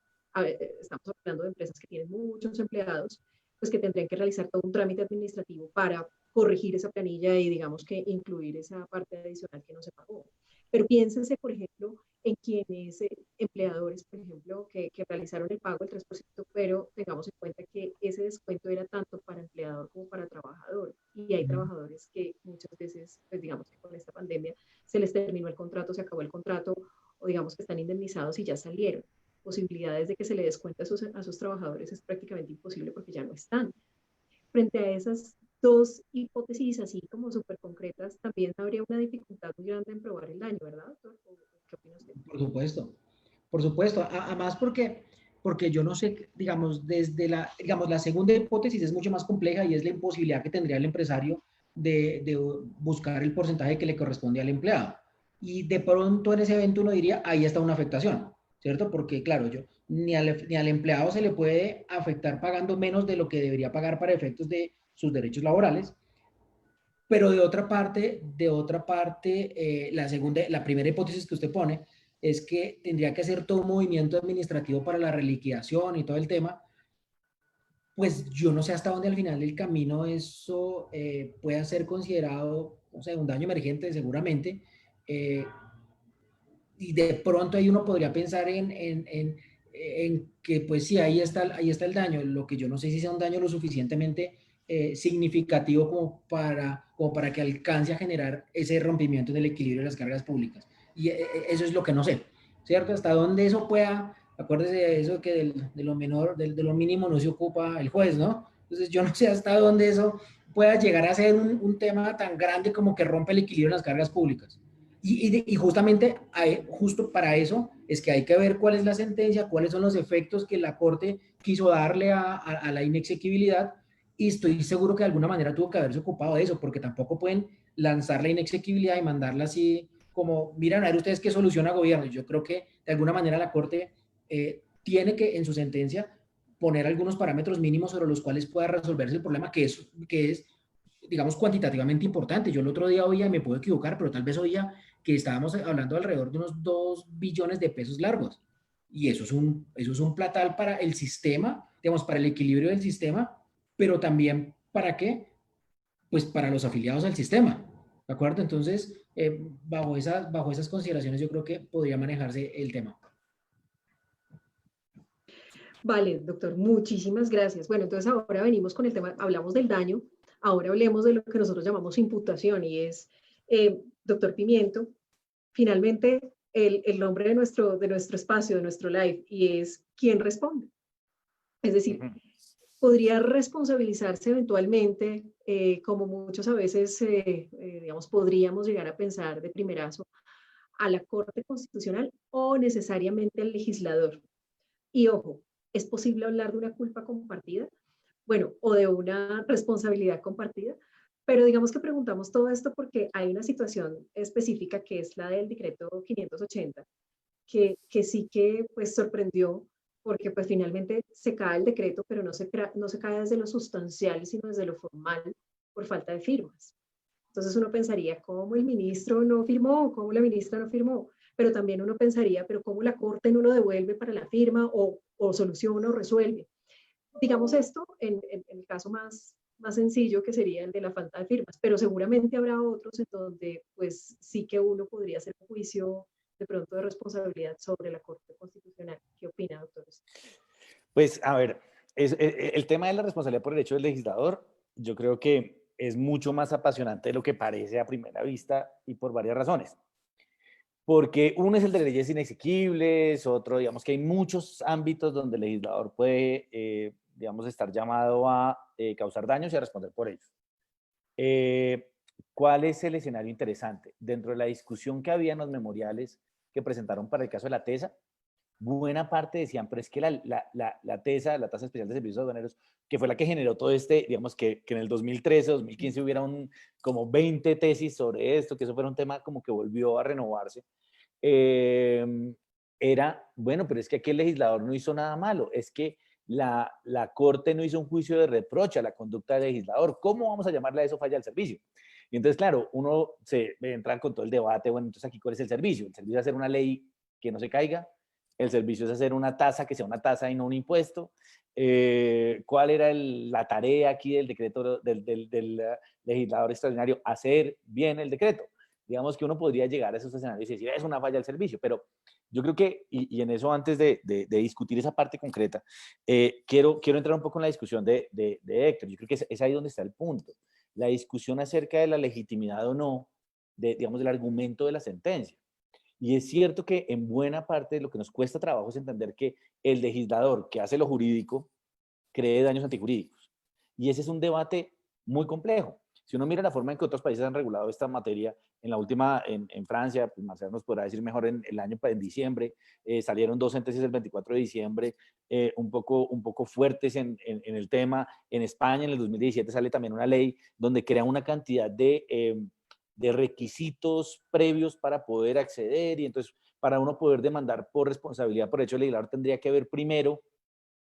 Estamos hablando de empresas que tienen muchos empleados, pues que tendrían que realizar todo un trámite administrativo para corregir esa planilla y digamos que incluir esa parte adicional que no se pagó. Pero piénsense, por ejemplo, en quienes, empleadores, por ejemplo, que realizaron el pago del 3%, pero tengamos en cuenta que ese descuento era tanto para empleador como para trabajador. Y hay trabajadores que muchas veces, pues digamos que con esta pandemia, se les terminó el contrato, se acabó el contrato, o digamos que están indemnizados y ya salieron. Posibilidades de que se le descuente a sus trabajadores es prácticamente imposible porque ya no están. Frente a esas dos hipótesis así como súper concretas, también habría una dificultad muy grande en probar el daño, ¿verdad, doctor? ¿Qué opina usted? Por supuesto, por supuesto. Además porque yo no sé, digamos, digamos, la segunda hipótesis es mucho más compleja y es la imposibilidad que tendría el empresario de buscar el porcentaje que le corresponde al empleado. Y de pronto en ese evento uno diría, ahí está una afectación, ¿cierto? Porque claro, ni al empleado se le puede afectar pagando menos de lo que debería pagar para efectos de sus derechos laborales. Pero de otra parte, la primera hipótesis que usted pone es que tendría que hacer todo un movimiento administrativo para la reliquidación y todo el tema. Pues yo no sé hasta dónde al final del camino eso pueda ser considerado, o sea, un daño emergente seguramente. eh, y de pronto ahí uno podría pensar en que pues sí, ahí está el daño. Lo que yo no sé si sea un daño lo suficientemente significativo como para que alcance a generar ese rompimiento del equilibrio de las cargas públicas. Y eso es lo que no sé, ¿cierto? Hasta dónde eso pueda, acuérdese de eso que de lo menor, de lo mínimo no se ocupa el juez, ¿no? Entonces yo no sé hasta dónde eso pueda llegar a ser un tema tan grande como que rompe el equilibrio en las cargas públicas. Y justamente, justo para eso, es que hay que ver cuál es la sentencia, cuáles son los efectos que la Corte quiso darle a la inexequibilidad, y estoy seguro que de alguna manera tuvo que haberse ocupado de eso, porque tampoco pueden lanzar la inexequibilidad y mandarla así como, miren, a ver ustedes qué soluciona gobierno. Yo creo que de alguna manera la Corte tiene que, en su sentencia, poner algunos parámetros mínimos sobre los cuales pueda resolverse el problema, que es digamos, cuantitativamente importante. Yo el otro día oía, me puedo equivocar, pero tal vez oía que estábamos hablando alrededor de unos 2 billones de pesos largos. Y eso es un platal para el sistema, digamos, para el equilibrio del sistema, pero también ¿para qué? Pues para los afiliados al sistema. ¿De acuerdo? Entonces, bajo esas consideraciones yo creo que podría manejarse el tema. Vale, doctor, muchísimas gracias. Bueno, entonces ahora venimos con el tema, hablamos del daño, ahora hablemos de lo que nosotros llamamos imputación y es, doctor Pimiento, finalmente el nombre de nuestro espacio, de nuestro live, y es ¿quién responde? Es decir, podría responsabilizarse eventualmente, como muchos a veces, digamos, podríamos llegar a pensar de primerazo, a la Corte Constitucional o necesariamente al legislador. Y ojo, ¿es posible hablar de una culpa compartida? Bueno, o de una responsabilidad compartida. Pero digamos que preguntamos todo esto porque hay una situación específica que es la del decreto 580, que sí que pues sorprendió porque pues finalmente se cae el decreto, pero no se cae desde lo sustancial, sino desde lo formal por falta de firmas. Entonces uno pensaría, ¿cómo el ministro no firmó? ¿Cómo la ministra no firmó? Pero también uno pensaría, ¿pero cómo la Corte no lo devuelve para la firma o soluciona o resuelve? Digamos esto en el caso más sencillo, que sería el de la falta de firmas, pero seguramente habrá otros en donde pues sí que uno podría hacer un juicio de pronto de responsabilidad sobre la Corte Constitucional. ¿Qué opina, doctor? Pues, a ver, el tema de la responsabilidad por el hecho del legislador, yo creo que es mucho más apasionante de lo que parece a primera vista y por varias razones. Porque uno es el de leyes inexequibles, otro, digamos que hay muchos ámbitos donde el legislador puede, digamos, estar llamado a causar daños y a responder por ellos. Eh, ¿Cuál es el escenario interesante? Dentro de la discusión que había en los memoriales que presentaron para el caso de la TESA, buena parte decían, pero es que la TESA, la Tasa Especial de Servicios Aduaneros, que fue la que generó todo este, digamos que en el 2013, 2015 hubiera como 20 tesis sobre esto, que eso fuera un tema como que volvió a renovarse, era, bueno, pero es que aquí el legislador no hizo nada malo, es que la Corte no hizo un juicio de reproche a la conducta del legislador. ¿Cómo vamos a llamarle a eso falla al servicio? Y entonces, claro, uno se entra con todo el debate, bueno, entonces aquí, ¿cuál es el servicio? El servicio es hacer una ley que no se caiga, el servicio es hacer una tasa que sea una tasa y no un impuesto. ¿Cuál era la tarea aquí del decreto del legislador extraordinario? Hacer bien el decreto. Digamos que uno podría llegar a esos escenarios y decir, es una falla del servicio, pero yo creo que, y en eso antes de discutir esa parte concreta, quiero entrar un poco en la discusión de Héctor. Yo creo que es ahí donde está el punto. La discusión acerca de la legitimidad o no, digamos, del argumento de la sentencia. Y es cierto que en buena parte de lo que nos cuesta trabajo es entender que el legislador que hace lo jurídico cree daños antijurídicos. Y ese es un debate muy complejo. Si uno mira la forma en que otros países han regulado esta materia, en la última, en Francia, pues Marcelo nos podrá decir mejor, en el año, en diciembre, salieron 2 sentencias el 24 de diciembre, un poco fuertes en el tema. En España, en el 2017, sale también una ley donde crea una cantidad de requisitos previos para poder acceder, y entonces para uno poder demandar por responsabilidad por hecho, el legislador tendría que ver primero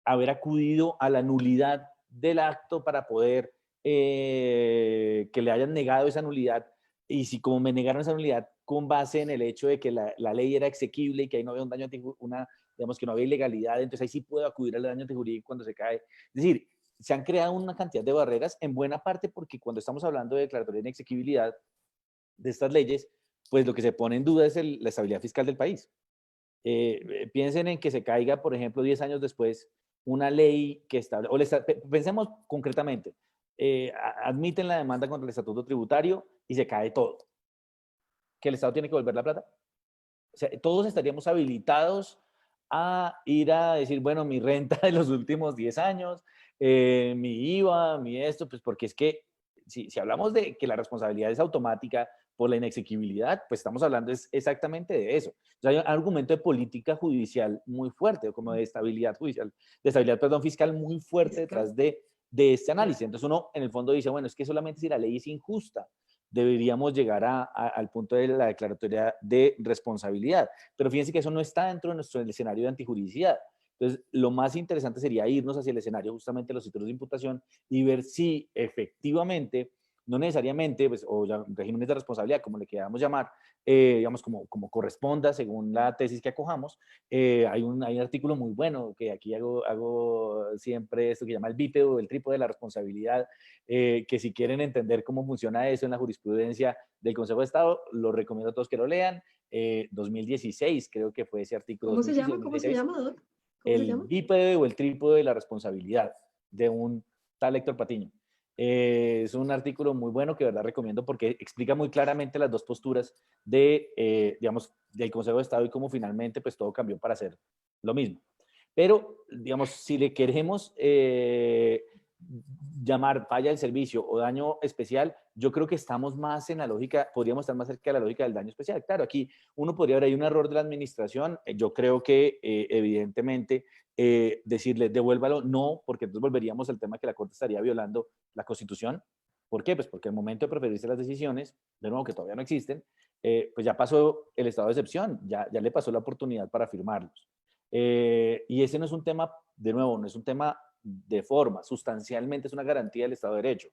haber acudido a la nulidad del acto para poder que le hayan negado esa nulidad, y si como me negaron esa nulidad con base en el hecho de que la ley era exequible y que ahí no había un daño, digamos que no había ilegalidad, entonces ahí sí puedo acudir al daño antijurídico cuando se cae. Es decir, se han creado una cantidad de barreras, en buena parte porque cuando estamos hablando de declaratoria de inexequibilidad de estas leyes, pues lo que se pone en duda es la estabilidad fiscal del país. Piensen en que se caiga, por ejemplo, 10 años después, una ley que establece, pensemos concretamente, admiten la demanda contra el estatuto tributario y se cae todo. ¿Que el Estado tiene que volver la plata? O sea, todos estaríamos habilitados a ir a decir, bueno, mi renta de los últimos 10 años, mi IVA, mi esto, pues porque es que si hablamos de que la responsabilidad es automática por la inexequibilidad, pues estamos hablando exactamente de eso. O sea, hay un argumento de política judicial muy fuerte, como de estabilidad judicial, de estabilidad, perdón, fiscal muy fuerte detrás de este análisis. Entonces uno en el fondo dice, bueno, es que solamente si la ley es injusta, deberíamos llegar al punto de la declaratoria de responsabilidad. Pero fíjense que eso no está dentro de nuestro escenario de antijuridicidad. Entonces, lo más interesante sería irnos hacia el escenario justamente de los títulos de imputación y ver si efectivamente, no necesariamente, pues, o ya, regímenes de responsabilidad, como le queramos llamar, digamos, como corresponda según la tesis que acojamos. Hay un artículo muy bueno que aquí hago siempre esto que llama el bípedo o el trípode de la responsabilidad, que si quieren entender cómo funciona eso en la jurisprudencia del Consejo de Estado, lo recomiendo a todos que lo lean. 2016 creo que fue ese artículo. ¿Cómo se 2015, llama? ¿Cómo se 2016, llama, Doc? ¿Cómo se el llama? bípede o el trípode de la responsabilidad de un tal Héctor Patiño. Es un artículo muy bueno que de verdad recomiendo porque explica muy claramente las dos posturas digamos, del Consejo de Estado y cómo finalmente pues todo cambió para hacer lo mismo. Pero, digamos, si le queremos llamar falla del servicio o daño especial, yo creo que estamos más en la lógica, podríamos estar más cerca de la lógica del daño especial. Claro, aquí uno podría ver ahí un error de la administración. Yo creo que evidentemente decirle devuélvalo, no, porque entonces volveríamos al tema que la Corte estaría violando la Constitución. ¿Por qué? Pues porque al momento de preferirse las decisiones, de nuevo que todavía no existen, pues ya pasó el estado de excepción, ya le pasó la oportunidad para firmarlos. Y ese no es un tema, de nuevo, no es un tema de forma, sustancialmente es una garantía del Estado de Derecho.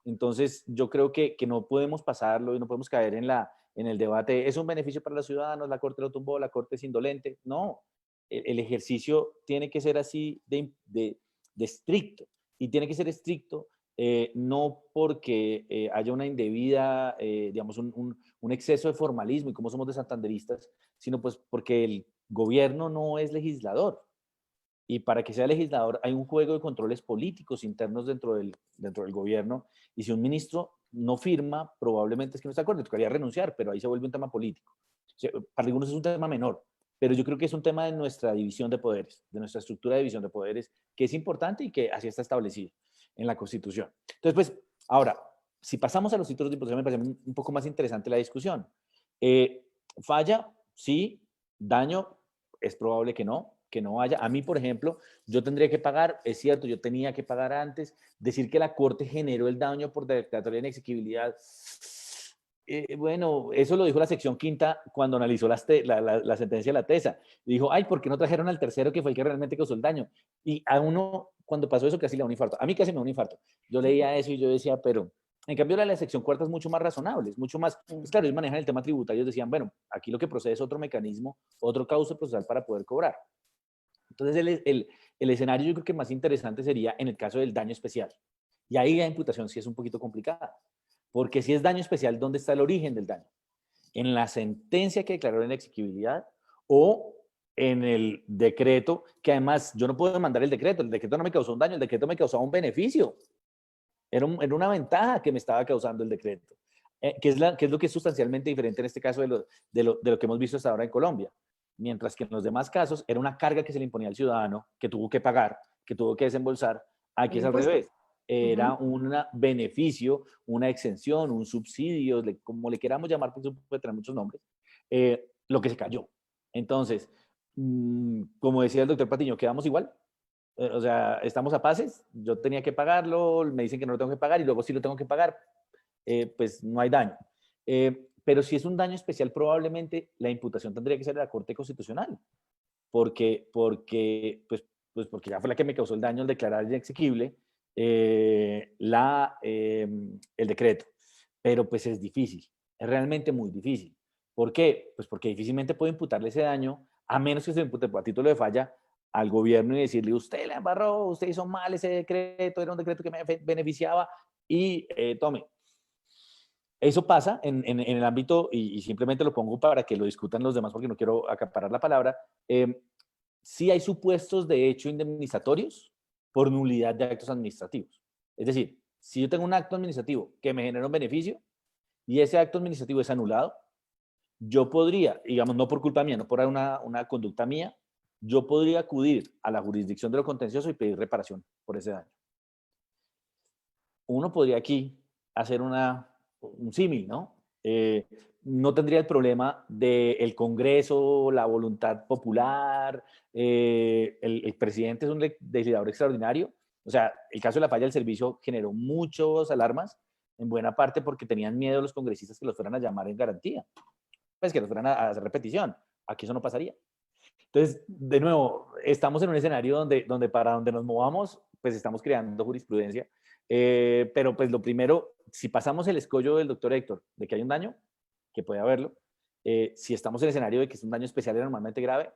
Entonces, yo creo que no podemos pasarlo y no podemos caer en el debate, ¿es un beneficio para los ciudadanos? ¿La Corte lo tumbó? ¿La Corte es indolente? No, el ejercicio tiene que ser así de estricto, y tiene que ser estricto no porque haya una indebida, digamos, un exceso de formalismo y como somos de santanderistas, sino pues porque el gobierno no es legislador. Y para que sea legislador hay un juego de controles políticos internos dentro del gobierno. Y si un ministro no firma, probablemente es que no está de acuerdo, tocaría renunciar, pero ahí se vuelve un tema político. O sea, para algunos es un tema menor, pero yo creo que es un tema de nuestra división de poderes, de nuestra estructura de división de poderes, que es importante y que así está establecido en la Constitución. Entonces, pues, ahora, si pasamos a los títulos de imputación, me parece un poco más interesante la discusión. Falla, sí. Daño, es probable que no haya. A mí, por ejemplo, yo tendría que pagar, es cierto, yo tenía que pagar antes. Decir que la Corte generó el daño por declaratoria de inexequibilidad, bueno, eso lo dijo la sección quinta cuando analizó la sentencia de la TESA. Dijo, ay, ¿por qué no trajeron al tercero que fue el que realmente causó el daño? Y a uno, cuando pasó eso, casi le da un infarto. A mí casi me da un infarto. Yo leía eso y yo decía, pero... En cambio, la sección cuarta es mucho más razonable, es mucho más... Pues claro, ellos manejan el tema tributario, ellos decían, bueno, aquí lo que procede es otro mecanismo, otro cauce procesal para poder cobrar. Entonces, el escenario yo creo que más interesante sería en el caso del daño especial. Y ahí la imputación sí es un poquito complicada. Porque si es daño especial, ¿dónde está el origen del daño? ¿En la sentencia que declaró la inexequibilidad o en el decreto? Que además yo no puedo demandar el decreto no me causó un daño, el decreto me causaba un beneficio. Era una ventaja que me estaba causando el decreto. ¿Qué es lo que es sustancialmente diferente en este caso de lo que hemos visto hasta ahora en Colombia? Mientras que en los demás casos era una carga que se le imponía al ciudadano, que tuvo que pagar, que tuvo que desembolsar. Aquí es al revés. Era un beneficio, una exención, un subsidio, como le queramos llamar, porque eso puede tener muchos nombres, lo que se cayó. Entonces, como decía el doctor Patiño, quedamos igual. O sea, estamos a pases, yo tenía que pagarlo, me dicen que no lo tengo que pagar y luego sí lo tengo que pagar, pues no hay daño. Pero si es un daño especial, probablemente la imputación tendría que ser de la Corte Constitucional, porque ya fue la que me causó el daño al declarar inexequible el decreto. Pero pues es difícil, es realmente muy difícil. ¿Por qué? Pues porque difícilmente puedo imputarle ese daño, a menos que se impute a título de falla al gobierno y decirle, usted la embarró, usted hizo mal ese decreto, era un decreto que me beneficiaba y tome. Eso pasa en el ámbito, y simplemente lo pongo para que lo discutan los demás porque no quiero acaparar la palabra, sí hay supuestos de hecho indemnizatorios por nulidad de actos administrativos. Es decir, si yo tengo un acto administrativo que me genera un beneficio y ese acto administrativo es anulado, yo podría, digamos, no por culpa mía, no por una conducta mía, yo podría acudir a la jurisdicción de lo contencioso y pedir reparación por ese daño. Uno podría aquí hacer un símil, ¿no? No tendría el problema del Congreso, la voluntad popular, el presidente es un legislador extraordinario. O sea, el caso de la falla del servicio generó muchas alarmas, en buena parte porque tenían miedo los congresistas que los fueran a llamar en garantía, pues que los fueran a hacer repetición. Aquí eso no pasaría. Entonces, de nuevo, estamos en un escenario donde para donde nos movamos, pues estamos creando jurisprudencia. Pero pues lo primero, si pasamos el escollo del doctor Héctor de que hay un daño, que puede haberlo, si estamos en el escenario de que es un daño especial y normalmente grave,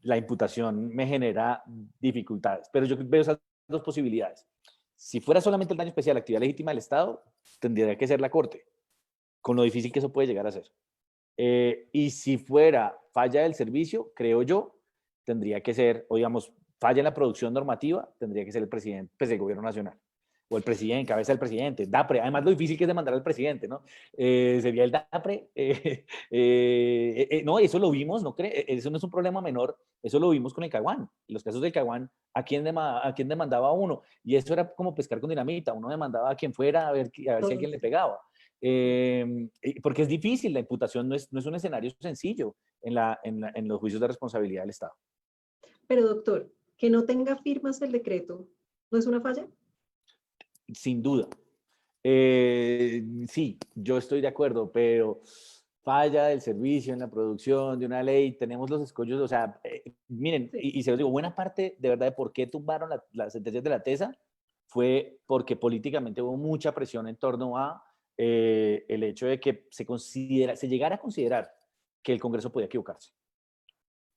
la imputación me genera dificultades. Pero yo veo esas dos posibilidades. Si fuera solamente el daño especial, la actividad legítima del Estado, tendría que ser la Corte, con lo difícil que eso puede llegar a ser. Y si fuera falla del servicio, creo yo, tendría que ser, o digamos, falla en la producción normativa, tendría que ser el presidente, pues el gobierno nacional, o el presidente, cabeza del presidente, DAPRE. Además, lo difícil que es demandar al presidente, ¿no? Sería el DAPRE. No, eso lo vimos, ¿no cree? Eso no es un problema menor, eso lo vimos con el Caguán. En los casos del Caguán, ¿a quién demandaba uno? Y eso era como pescar con dinamita, uno demandaba a quien fuera a ver si alguien le pegaba. Porque es difícil, la imputación no es un escenario sencillo en los juicios de responsabilidad del Estado. Pero doctor, que no tenga firmas el decreto, ¿no es una falla? Sin duda. Sí, yo estoy de acuerdo, pero falla del servicio en la producción de una ley, tenemos los escollos, o sea, miren, sí. y se los digo, buena parte de verdad de por qué tumbaron las sentencias de la TESA fue porque políticamente hubo mucha presión en torno a el hecho de que se llegara a considerar que el Congreso podía equivocarse.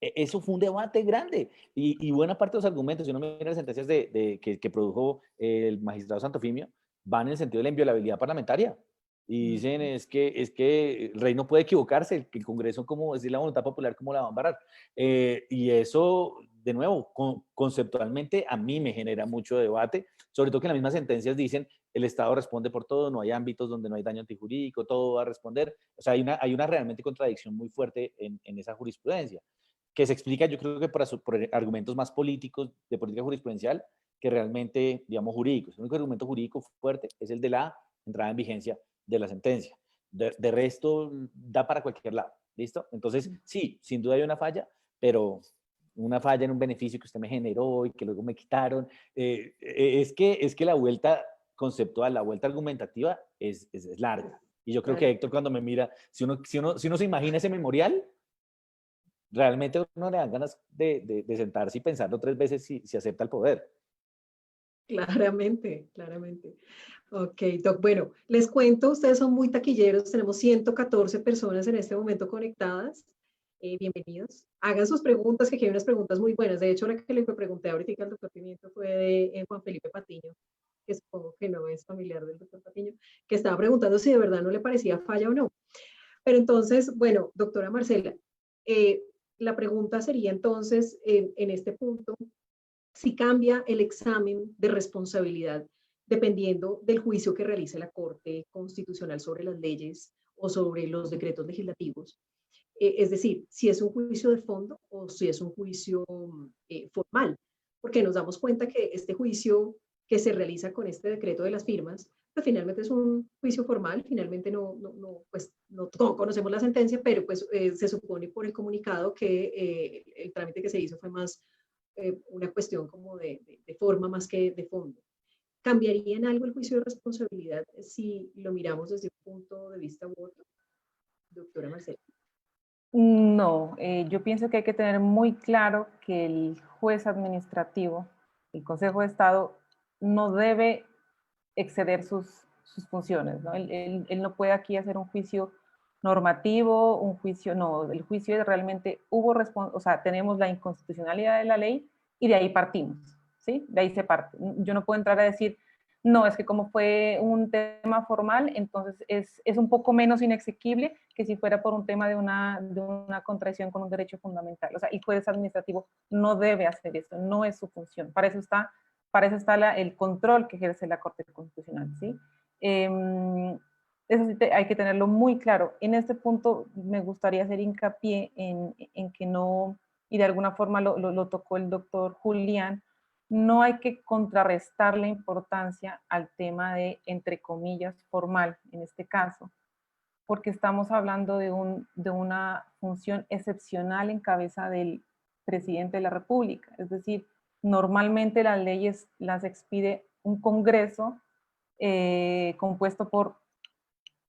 Eso fue un debate grande y buena parte de los argumentos, si uno mira las sentencias que produjo el magistrado Santofimio, van en el sentido de la inviolabilidad parlamentaria. Y dicen, es que el rey no puede equivocarse, que el Congreso, como decir la voluntad popular, ¿cómo la va a embarrar? Y eso de nuevo, conceptualmente a mí me genera mucho debate, sobre todo que en las mismas sentencias dicen el Estado responde por todo, no hay ámbitos donde no hay daño antijurídico, todo va a responder. O sea, hay una realmente contradicción muy fuerte en esa jurisprudencia, que se explica yo creo que por argumentos más políticos de política jurisprudencial que realmente, digamos, jurídicos. El único argumento jurídico fuerte es el de la entrada en vigencia de la sentencia. De resto, da para cualquier lado, ¿listo? Entonces, sí, sin duda hay una falla, pero una falla en un beneficio que usted me generó y que luego me quitaron. Es que la vuelta conceptual, la vuelta argumentativa es larga. Y yo creo que Héctor cuando me mira, si uno se imagina ese memorial, realmente uno le dan ganas de sentarse y pensarlo 3 veces si acepta el poder. Claramente, claramente. Ok, Doc. Bueno, les cuento, ustedes son muy taquilleros, tenemos 114 personas en este momento conectadas. Bienvenidos. Hagan sus preguntas, que aquí hay unas preguntas muy buenas. De hecho, la que le pregunté ahorita al doctor Pimiento fue de Juan Felipe Patiño, que supongo que no es familiar del doctor Patiño, que estaba preguntando si de verdad no le parecía falla o no. Pero entonces, bueno, doctora Marcela, la pregunta sería entonces, en este punto, si cambia el examen de responsabilidad dependiendo del juicio que realice la Corte Constitucional sobre las leyes o sobre los decretos legislativos. Es decir, si es un juicio de fondo o si es un juicio formal, porque nos damos cuenta que este juicio que se realiza con este decreto de las firmas, pues finalmente es un juicio formal, finalmente pues, no conocemos la sentencia, pero pues se supone por el comunicado que el trámite que se hizo fue más una cuestión como de forma más que de fondo. ¿Cambiaría en algo el juicio de responsabilidad si lo miramos desde un punto de vista u otro? Doctora Marcela. No, yo pienso que hay que tener muy claro que el juez administrativo, el Consejo de Estado, no debe exceder sus funciones, ¿no? Él no puede aquí hacer un juicio normativo, un juicio, no, el juicio es realmente o sea, tenemos la inconstitucionalidad de la ley y de ahí partimos, ¿sí? De ahí se parte. Yo no puedo entrar a decir, no, es que como fue un tema formal, entonces es un poco menos inexequible que si fuera por un tema de una contradicción con un derecho fundamental. O sea, el juez administrativo no debe hacer eso, no es su función. Para eso está el control que ejerce la Corte Constitucional, ¿sí? Eso sí hay que tenerlo muy claro. En este punto me gustaría hacer hincapié en que no, y de alguna forma lo tocó el doctor Julián, no hay que contrarrestar la importancia al tema de, entre comillas, formal, en este caso, porque estamos hablando de una función excepcional en cabeza del presidente de la República. Es decir, normalmente las leyes las expide un Congreso compuesto por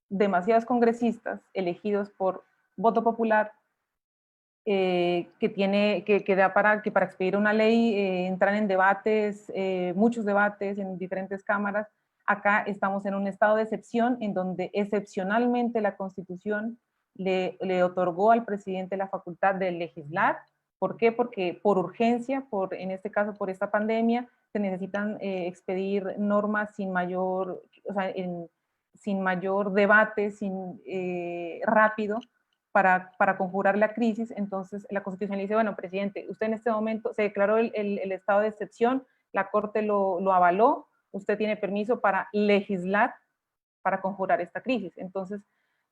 demasiados congresistas elegidos por voto popular, que da para expedir una ley entran en debates, muchos debates en diferentes cámaras. Acá estamos en un estado de excepción en donde excepcionalmente la Constitución le otorgó al presidente la facultad de legislar. ¿Por qué? Porque por urgencia, en este caso por esta pandemia, se necesitan expedir normas sin mayor, o sea, sin mayor debate, rápido, para conjurar la crisis. Entonces la Constitución le dice, bueno, presidente, usted en este momento se declaró el estado de excepción, la Corte lo avaló, usted tiene permiso para legislar para conjurar esta crisis. Entonces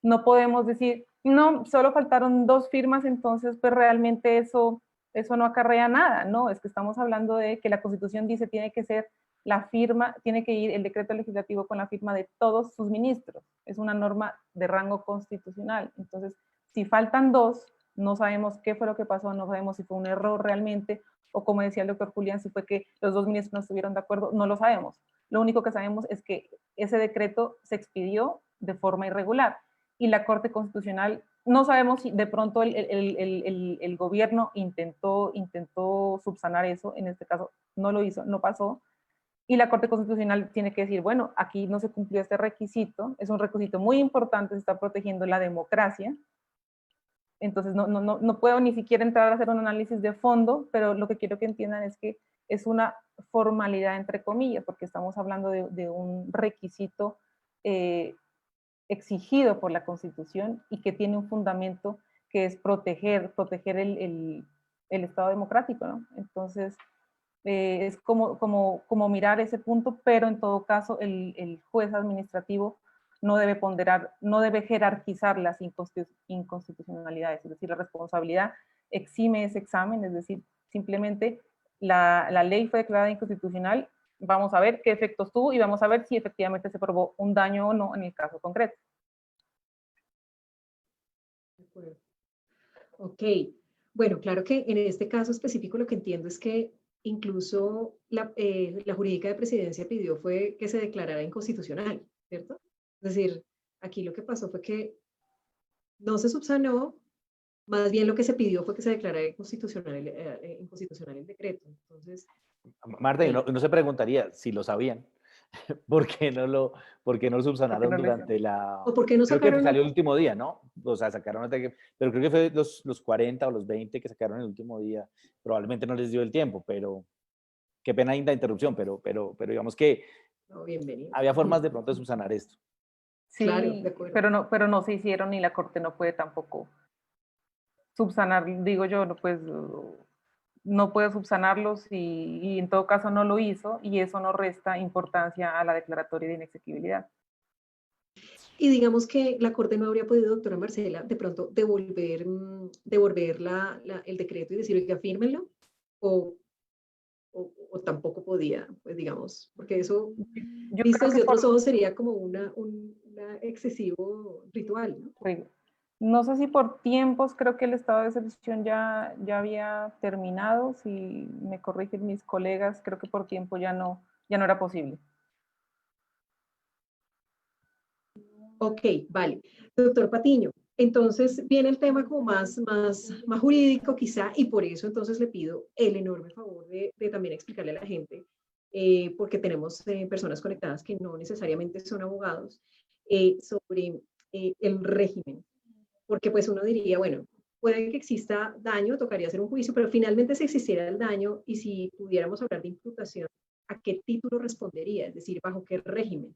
no podemos decir, no, solo faltaron 2 firmas, entonces pues realmente eso no acarrea nada, no, es que estamos hablando de que la Constitución dice tiene que ser la firma, tiene que ir el decreto legislativo con la firma de todos sus ministros, es una norma de rango constitucional. Entonces si faltan 2, no sabemos qué fue lo que pasó, no sabemos si fue un error realmente, o como decía el doctor Julián, si fue que los 2 ministros no estuvieron de acuerdo, no lo sabemos. Lo único que sabemos es que ese decreto se expidió de forma irregular y la Corte Constitucional, no sabemos si de pronto el gobierno intentó subsanar eso, en este caso no lo hizo, no pasó, y la Corte Constitucional tiene que decir, bueno, aquí no se cumplió este requisito, es un requisito muy importante, se está protegiendo la democracia. Entonces no puedo ni siquiera entrar a hacer un análisis de fondo, pero lo que quiero que entiendan es que es una formalidad entre comillas, porque estamos hablando de un requisito exigido por la Constitución y que tiene un fundamento que es proteger el Estado democrático, ¿no? Entonces, es como mirar ese punto, pero en todo caso el juez administrativo no debe ponderar, no debe jerarquizar las inconstitucionalidades, es decir, la responsabilidad exime ese examen, es decir, simplemente la ley fue declarada inconstitucional, vamos a ver qué efectos tuvo y vamos a ver si efectivamente se probó un daño o no en el caso concreto. De acuerdo. Ok, bueno, claro que en este caso específico lo que entiendo es que incluso la jurídica de presidencia pidió fue que se declarara inconstitucional, ¿cierto? Es decir, aquí lo que pasó fue que no se subsanó, más bien lo que se pidió fue que se declarara inconstitucional el decreto. Entonces, Marta, uno se preguntaría si lo sabían. ¿Por qué no lo subsanaron durante la... ¿O por qué no Creo que sacaron salió el último día, ¿no? O sea, sacaron, pero creo que fue los 40 o los 20 que sacaron el último día. Probablemente no les dio el tiempo, pero qué pena la interrupción, pero digamos que No, bienvenido. había formas de pronto de subsanar esto. Sí, Claro, de acuerdo. pero no se hicieron y la Corte no puede tampoco subsanar, digo yo, no, pues no puede subsanarlos y en todo caso no lo hizo y eso no resta importancia a la declaratoria de inexequibilidad. Y digamos que la Corte no habría podido, doctora Marcela, de pronto devolver el decreto y decir, oiga, fírmenlo, o tampoco podía, pues digamos, porque eso, Yo visto creo desde que otros ojos, sería como un excesivo ritual, ¿no? no sé si por tiempos, creo que el estado de excepción ya había terminado, si me corrigen mis colegas, creo que por tiempo ya no era posible. Ok, vale. Doctor Patiño, entonces viene el tema como más jurídico quizá, y por eso entonces le pido el enorme favor de también explicarle a la gente, porque tenemos personas conectadas que no necesariamente son abogados, sobre el régimen. Porque pues uno diría, bueno, puede que exista daño, tocaría hacer un juicio, pero finalmente si existiera el daño y si pudiéramos hablar de imputación, ¿a qué título respondería? Es decir, ¿bajo qué régimen?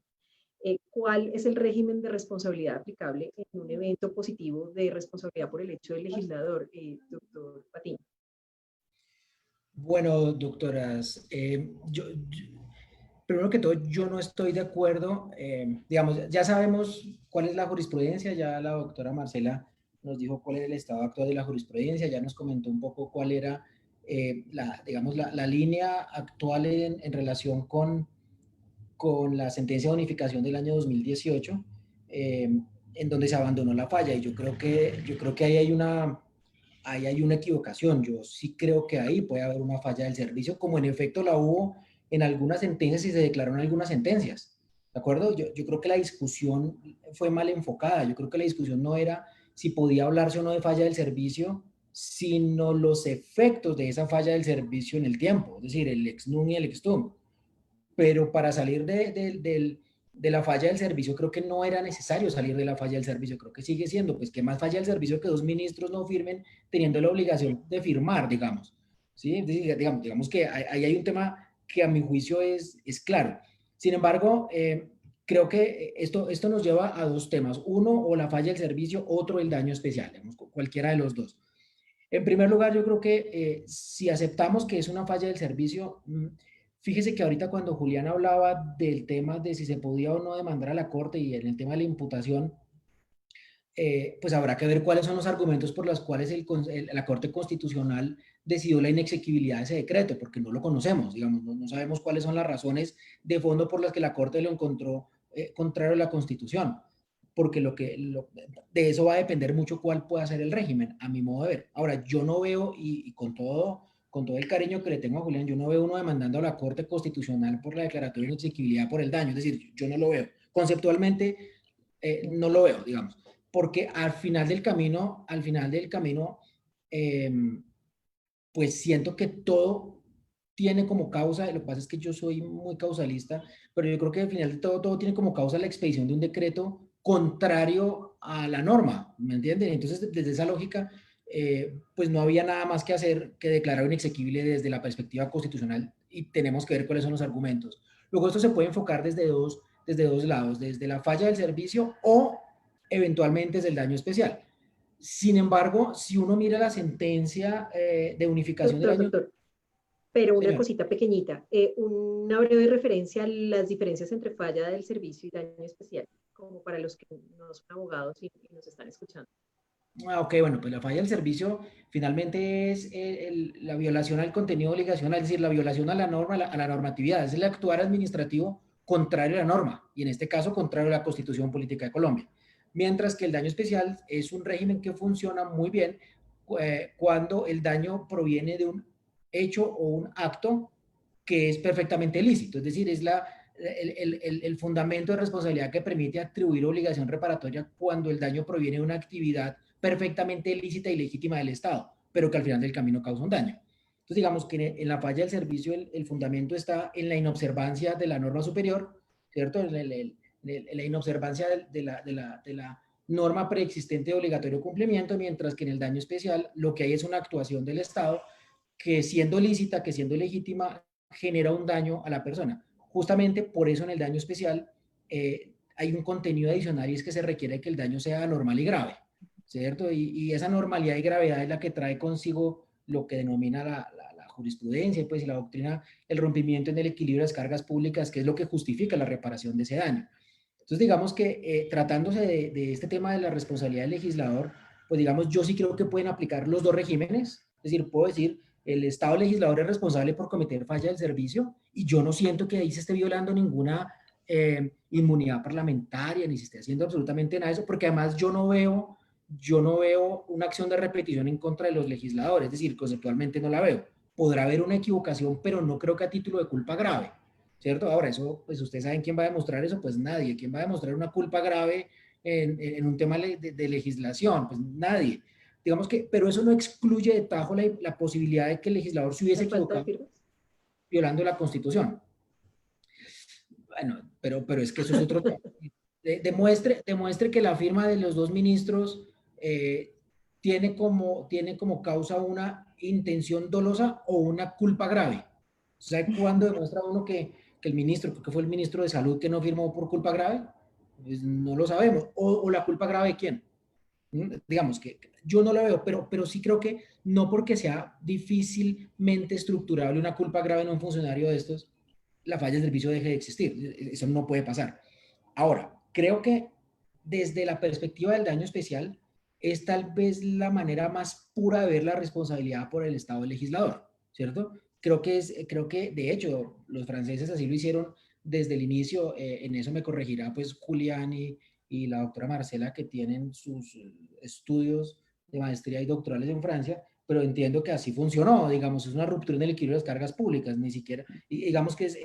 ¿Cuál es el régimen de responsabilidad aplicable en un evento positivo de responsabilidad por el hecho del legislador, doctor Patiño? Bueno, doctoras, primero que todo, yo no estoy de acuerdo. Digamos, ya sabemos cuál es la jurisprudencia, ya la doctora Marcela nos dijo cuál era el estado actual de la jurisprudencia, ya nos comentó un poco cuál era, la línea actual en relación con la sentencia de unificación del año 2018, en donde se abandonó la falla. Y yo creo que ahí hay una equivocación. Yo sí creo que ahí puede haber una falla del servicio, como en efecto la hubo en algunas sentencias y se declararon algunas sentencias. ¿De acuerdo? Yo creo que la discusión fue mal enfocada. Yo creo que la discusión no era si podía hablarse o no de falla del servicio, sino los efectos de esa falla del servicio en el tiempo, es decir, el ex nunc y el ex tunc. Pero para salir de la falla del servicio, creo que no era necesario salir de la falla del servicio. Creo que sigue siendo, pues, que más falla del servicio que 2 ministros no firmen teniendo la obligación de firmar, digamos. ¿Sí? Digamos que ahí hay un tema que a mi juicio es claro. Sin embargo, creo que esto nos lleva a dos temas. Uno, o la falla del servicio, otro, el daño especial, digamos, cualquiera de los dos. En primer lugar, yo creo que si aceptamos que es una falla del servicio, fíjese que ahorita cuando Julián hablaba del tema de si se podía o no demandar a la Corte y en el tema de la imputación, pues habrá que ver cuáles son los argumentos por los cuales la Corte Constitucional decidió la inexequibilidad de ese decreto, porque no lo conocemos, digamos, no sabemos cuáles son las razones de fondo por las que la Corte lo encontró contrario a la Constitución, porque de eso va a depender mucho cuál pueda ser el régimen, a mi modo de ver. Ahora, yo no veo, y con todo el cariño que le tengo a Julián, yo no veo uno demandando a la Corte Constitucional por la declaratoria de inexequibilidad por el daño, es decir, yo no lo veo. Conceptualmente, no lo veo, digamos, porque al final del camino, pues siento que todo tiene como causa, lo que pasa es que yo soy muy causalista, pero yo creo que al final de todo tiene como causa la expedición de un decreto contrario a la norma, ¿me entienden? Entonces, desde esa lógica, pues no había nada más que hacer que declarar inexequible desde la perspectiva constitucional y tenemos que ver cuáles son los argumentos. Luego esto se puede enfocar desde dos lados, desde la falla del servicio o eventualmente desde el daño especial. Sin embargo, si uno mira la sentencia de unificación del año... Doctor, pero una Señor. cosita pequeñita, una breve referencia a las diferencias entre falla del servicio y daño especial, como para los que no son abogados y nos están escuchando. Ok, bueno, pues la falla del servicio finalmente es la violación al contenido obligacional, es decir, la violación a la norma, a la normatividad, es el actuar administrativo contrario a la norma, y en este caso contrario a la Constitución Política de Colombia. Mientras que el daño especial es un régimen que funciona muy bien cuando el daño proviene de un hecho o un acto que es perfectamente lícito, es decir, es el fundamento de responsabilidad que permite atribuir obligación reparatoria cuando el daño proviene de una actividad perfectamente lícita y legítima del Estado, pero que al final del camino causa un daño. Entonces, digamos que en la falla del servicio el fundamento está en la inobservancia de la norma superior, ¿cierto? En la inobservancia de la norma preexistente de obligatorio cumplimiento, mientras que en el daño especial lo que hay es una actuación del Estado que siendo lícita, que siendo legítima, genera un daño a la persona. Justamente por eso en el daño especial hay un contenido adicional y es que se requiere que el daño sea anormal y grave, ¿cierto? Y esa normalidad y gravedad es la que trae consigo lo que denomina la jurisprudencia pues, y la doctrina, el rompimiento en el equilibrio de las cargas públicas, que es lo que justifica la reparación de ese daño. Entonces, digamos que tratándose de este tema de la responsabilidad del legislador, pues digamos, yo sí creo que pueden aplicar los dos regímenes, es decir, puedo decir, el Estado legislador es responsable por cometer falla del servicio y yo no siento que ahí se esté violando ninguna inmunidad parlamentaria, ni se esté haciendo absolutamente nada de eso, porque además yo no veo una acción de repetición en contra de los legisladores, es decir, conceptualmente no la veo. Podrá haber una equivocación, pero no creo que a título de culpa grave, ¿cierto? Ahora, eso, pues ustedes saben quién va a demostrar eso, pues nadie. ¿Quién va a demostrar una culpa grave en un tema de legislación? Pues nadie. Digamos que, pero eso no excluye de tajo la posibilidad de que el legislador se hubiese equivocado violando la Constitución. Bueno, pero es que eso es otro tema. Demuestre que la firma de los dos ministros tiene como causa una intención dolosa o una culpa grave. ¿Sabe cuándo demuestra uno que el ministro, porque fue el ministro de Salud que no firmó por culpa grave? Pues no lo sabemos. ¿O la culpa grave de quién? Digamos que yo no lo veo, pero sí creo que no porque sea difícilmente estructurable una culpa grave en un funcionario de estos, la falla del servicio deje de existir. Eso no puede pasar. Ahora, creo que desde la perspectiva del daño especial es tal vez la manera más pura de ver la responsabilidad por el Estado legislador, ¿cierto? Creo que de hecho los franceses así lo hicieron desde el inicio, en eso me corregirá pues Julián y la doctora Marcela, que tienen sus estudios de maestría y doctorales en Francia, pero entiendo que así funcionó, digamos, es una ruptura en el equilibrio de las cargas públicas, ni siquiera, digamos que es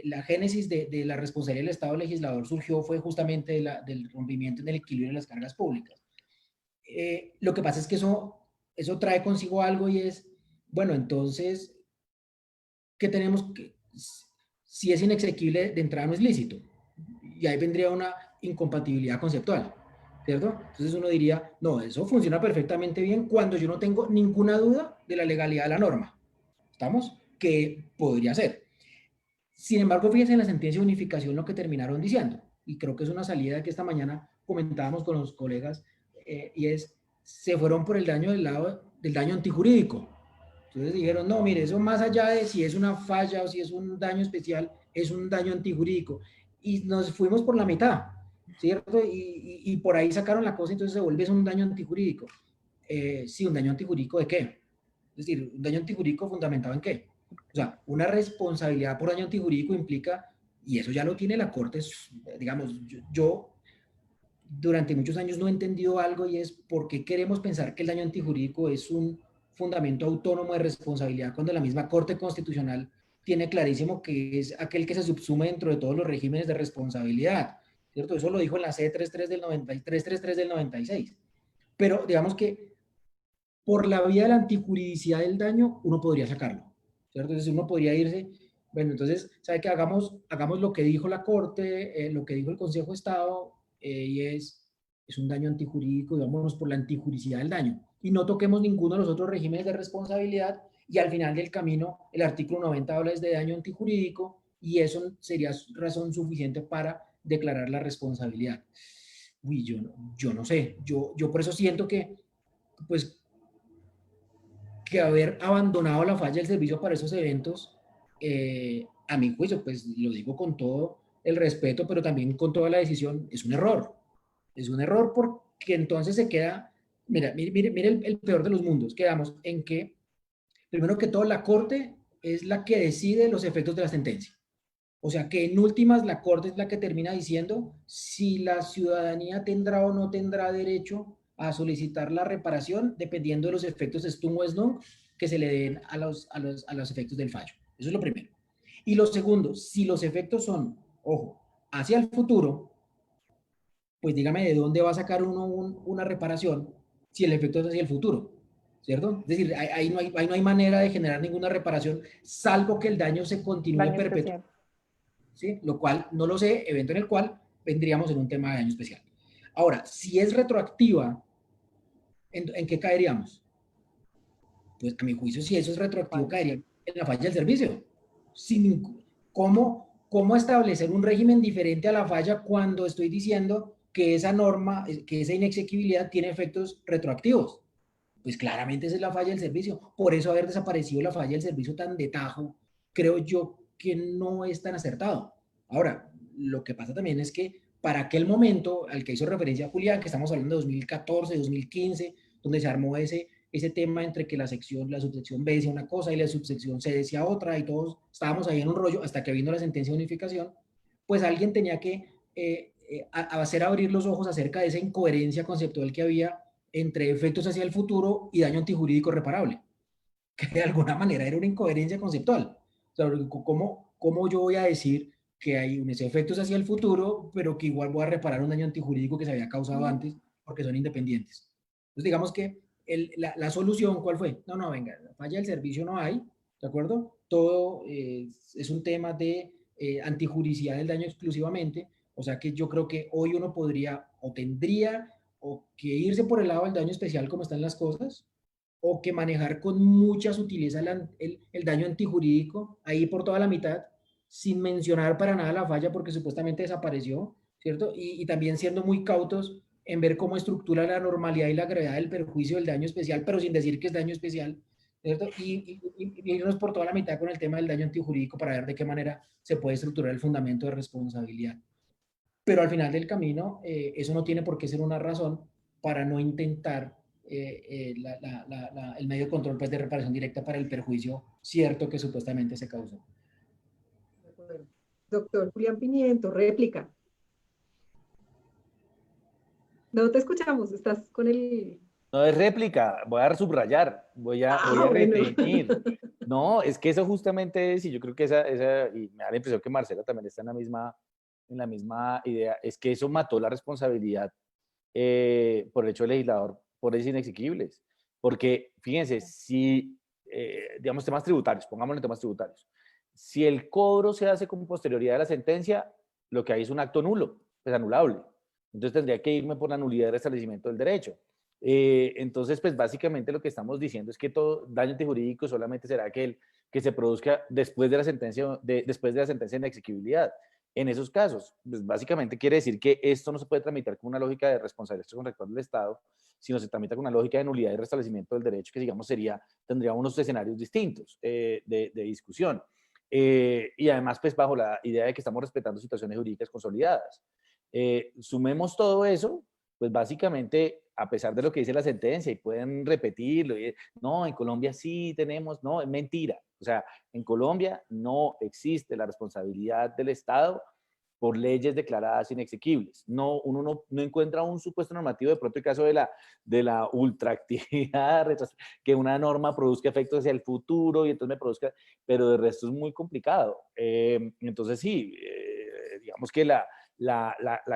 la génesis de la responsabilidad del Estado legislador surgió fue justamente del rompimiento en el equilibrio de las cargas públicas. Lo que pasa es que eso trae consigo algo y es, bueno, entonces, ¿qué tenemos que, si es inexequible de entrada no es lícito? Y ahí vendría una incompatibilidad conceptual, ¿cierto? Entonces uno diría, no, eso funciona perfectamente bien cuando yo no tengo ninguna duda de la legalidad de la norma. ¿Estamos? Que podría ser. Sin embargo, fíjense en la sentencia de unificación lo que terminaron diciendo, y creo que es una salida que esta mañana comentábamos con los colegas, y es, se fueron por el daño del lado del daño antijurídico. Entonces dijeron, no, mire, eso más allá de si es una falla o si es un daño especial, es un daño antijurídico. Y nos fuimos por la mitad, ¿cierto? Y por ahí sacaron la cosa, entonces se vuelve un daño antijurídico. Sí, un daño antijurídico ¿de qué? Es decir, un daño antijurídico fundamentado en qué? O sea, una responsabilidad por daño antijurídico implica, y eso ya lo tiene la Corte, digamos, yo durante muchos años no he entendido algo y es por qué queremos pensar que el daño antijurídico es un fundamento autónomo de responsabilidad cuando la misma Corte Constitucional tiene clarísimo que es aquel que se subsume dentro de todos los regímenes de responsabilidad, ¿cierto? Eso lo dijo en la C33 del 333 del 96. Pero digamos que por la vía de la antijuridicidad del daño, uno podría sacarlo, ¿cierto? Entonces uno podría irse, bueno, entonces, ¿sabe qué? Hagamos lo que dijo la Corte, lo que dijo el Consejo de Estado, y es un daño antijurídico, y vámonos por la antijuridicidad del daño. Y no toquemos ninguno de los otros regímenes de responsabilidad, y al final del camino, el artículo 90 habla de daño antijurídico, y eso sería razón suficiente para declarar la responsabilidad. Uy, yo no sé, yo por eso siento que, pues, que haber abandonado la falla del servicio para esos eventos, a mi juicio, pues lo digo con todo el respeto, pero también con toda la decisión, es un error. Es un error porque entonces se queda, mire el peor de los mundos, quedamos en que, primero que todo, la Corte es la que decide los efectos de la sentencia. O sea que en últimas la Corte es la que termina diciendo si la ciudadanía tendrá o no tendrá derecho a solicitar la reparación dependiendo de los efectos de Stum o Snung que se le den a los efectos del fallo. Eso es lo primero. Y lo segundo, si los efectos son, ojo, hacia el futuro, pues dígame de dónde va a sacar uno una reparación si el efecto es hacia el futuro, ¿cierto? Es decir, ahí no hay manera de generar ninguna reparación, salvo que el daño se continúe Daño perpetuando. especial. ¿Sí? Lo cual no lo sé, evento en el cual vendríamos en un tema de daño especial. Ahora, si es retroactiva, ¿en qué caeríamos? Pues a mi juicio, si eso es retroactivo, caería en la falla del servicio. Sin, ¿cómo establecer un régimen diferente a la falla cuando estoy diciendo que esa norma, que esa inexequibilidad tiene efectos retroactivos? Pues claramente esa es la falla del servicio. Por eso haber desaparecido la falla del servicio tan de tajo, creo yo que no es tan acertado. Ahora, lo que pasa también es que para aquel momento al que hizo referencia Julián, que estamos hablando de 2014, 2015, donde se armó ese tema entre que la subsección B decía una cosa y la subsección C decía otra, y todos estábamos ahí en un rollo hasta que vino la sentencia de unificación, pues alguien tenía que hacer abrir los ojos acerca de esa incoherencia conceptual que había entre efectos hacia el futuro y daño antijurídico reparable, que de alguna manera era una incoherencia conceptual. O sea, ¿cómo yo voy a decir que hay unos efectos hacia el futuro, pero que igual voy a reparar un daño antijurídico que se había causado antes porque son independientes? Entonces, digamos que la solución, ¿cuál fue? No, venga, falla del servicio no hay, ¿de acuerdo? Todo es un tema de antijuricidad del daño exclusivamente, o sea que yo creo que hoy uno podría o tendría o que irse por el lado del daño especial como están las cosas, o que manejar con mucha sutileza el daño antijurídico, ahí por toda la mitad, sin mencionar para nada la falla porque supuestamente desapareció, ¿cierto? Y también siendo muy cautos en ver cómo estructura la normalidad y la gravedad del perjuicio del daño especial, pero sin decir que es daño especial, ¿cierto? Y irnos por toda la mitad con el tema del daño antijurídico para ver de qué manera se puede estructurar el fundamento de responsabilidad. Pero al final del camino, eso no tiene por qué ser una razón para no intentar el medio de control pues, de reparación directa para el perjuicio cierto que supuestamente se causó. Doctor Julián Pimiento, réplica. No te escuchamos, estás con el... No es réplica, voy a subrayar, voy a bueno. redefinir. No, es que eso justamente es, y yo creo que y me da la impresión que Marcela también está en la misma idea, es que eso mató la responsabilidad por el hecho del legislador por leyes inexequibles. Porque, fíjense, si, digamos, temas tributarios, pongámoslo en temas tributarios, si el cobro se hace con posterioridad de la sentencia, lo que hay es un acto nulo, pues anulable. Entonces tendría que irme por la nulidad del restablecimiento del derecho. Entonces, pues básicamente lo que estamos diciendo es que todo daño antijurídico solamente será aquel que se produzca después de la sentencia, después de la sentencia de inexequibilidad. En esos casos, pues básicamente quiere decir que esto no se puede tramitar con una lógica de responsabilidad contractual del Estado, sino se tramita con una lógica de nulidad y restablecimiento del derecho que, digamos, tendría unos escenarios distintos de discusión. Y además, pues bajo la idea de que estamos respetando situaciones jurídicas consolidadas. Sumemos todo eso, pues básicamente, a pesar de lo que dice la sentencia, y pueden repetirlo, no, en Colombia sí tenemos, no, es mentira. O sea, en Colombia no existe la responsabilidad del Estado por leyes declaradas inexequibles. No, uno no encuentra un supuesto normativo, de pronto el caso de la ultraactividad, que una norma produzca efectos hacia el futuro y entonces me produzca, pero de resto es muy complicado. Entonces sí, digamos que la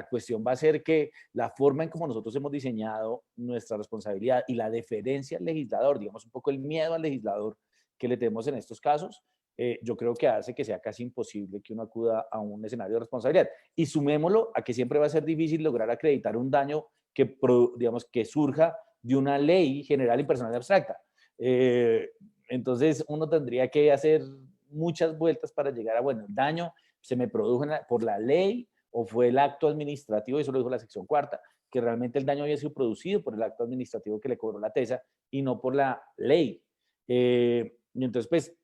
cuestión va a ser que la forma en como nosotros hemos diseñado nuestra responsabilidad y la deferencia al legislador, digamos un poco el miedo al legislador que le tenemos en estos casos, yo creo que hace que sea casi imposible que uno acuda a un escenario de responsabilidad. Y sumémoslo a que siempre va a ser difícil lograr acreditar un daño que, digamos, que surja de una ley general y personal abstracta. Entonces uno tendría que hacer muchas vueltas para llegar a, bueno, el daño se me produjo por la ley o fue el acto administrativo, eso lo dijo la sección cuarta, que realmente el daño había sido producido por el acto administrativo que le cobró la TESA y no por la ley. Y entonces, pues,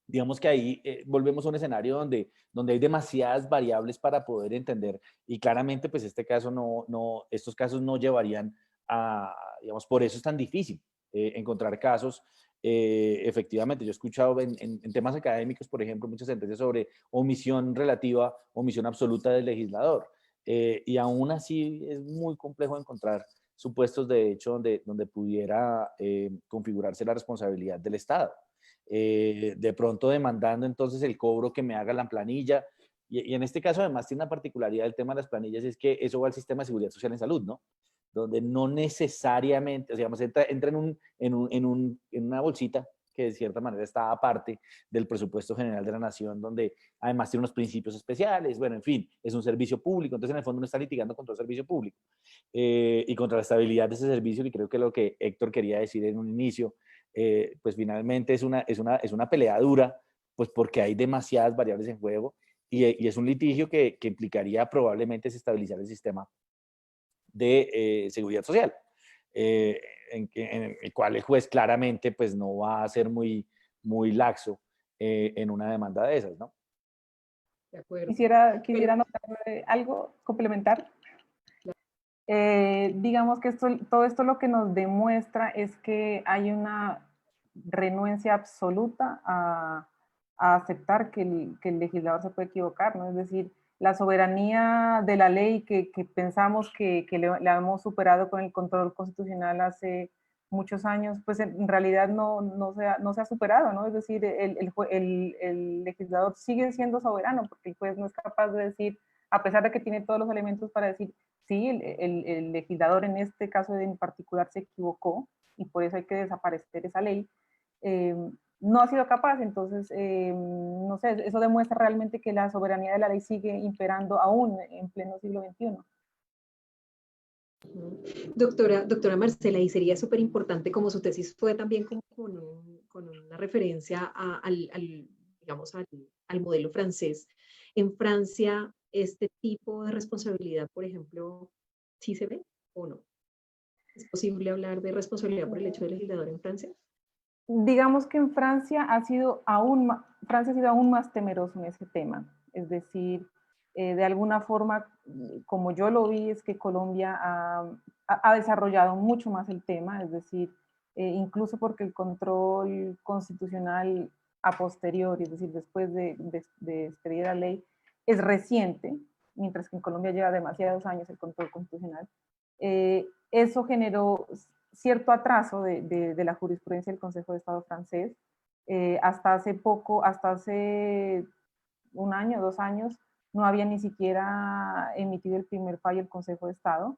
digamos que ahí volvemos a un escenario donde hay demasiadas variables para poder entender y claramente, pues, estos casos no llevarían a, digamos, por eso es tan difícil encontrar casos. Efectivamente, yo he escuchado en temas académicos, por ejemplo, muchas sentencias sobre omisión relativa, omisión absoluta del legislador. Y aún así es muy complejo encontrar supuestos de hecho donde pudiera configurarse la responsabilidad del Estado. De pronto demandando entonces el cobro que me haga la planilla. Y en este caso además tiene una particularidad el tema de las planillas, es que eso va al sistema de seguridad social en salud, ¿no? Donde no necesariamente, o sea, digamos, entra en una bolsita que de cierta manera está aparte del presupuesto general de la nación, donde además tiene unos principios especiales, bueno, en fin, es un servicio público, entonces en el fondo no está litigando contra el servicio público y contra la estabilidad de ese servicio, y creo que lo que Héctor quería decir en un inicio, pues finalmente es una pelea dura, pues porque hay demasiadas variables en juego y es un litigio que implicaría probablemente desestabilizar el sistema de seguridad social, en el cual el juez claramente pues no va a ser muy laxo en una demanda de esas, ¿no? De acuerdo. Quisiera Pero- anotar algo, complementar. Digamos que todo esto lo que nos demuestra es que hay una renuencia absoluta a aceptar que el legislador se puede equivocar, ¿no? Es decir, la soberanía de la ley que pensamos que la hemos superado con el control constitucional hace muchos años, pues en realidad no se ha superado, ¿no? Es decir, el legislador sigue siendo soberano porque el juez no es capaz de decir, a pesar de que tiene todos los elementos para decir, sí, el legislador en este caso en particular se equivocó y por eso hay que desaparecer esa ley, no ha sido capaz. Entonces, no sé, eso demuestra realmente que la soberanía de la ley sigue imperando aún en pleno siglo XXI. Doctora Marcela, y sería súper importante, como su tesis fue también como con una referencia digamos, al modelo francés. En Francia, este tipo de responsabilidad, por ejemplo, ¿sí se ve o no? ¿Es posible hablar de responsabilidad por el hecho del legislador en Francia? Digamos que en Francia Francia ha sido aún más temeroso en ese tema. Es decir, de alguna forma, como yo lo vi, es que Colombia ha desarrollado mucho más el tema, es decir, incluso porque el control constitucional a posteriori, es decir, después de expedir la ley, es reciente, mientras que en Colombia lleva demasiados años el control constitucional. Eso generó cierto atraso de la jurisprudencia del Consejo de Estado francés. Hasta hace un año, 2 años, no había ni siquiera emitido el primer fallo el Consejo de Estado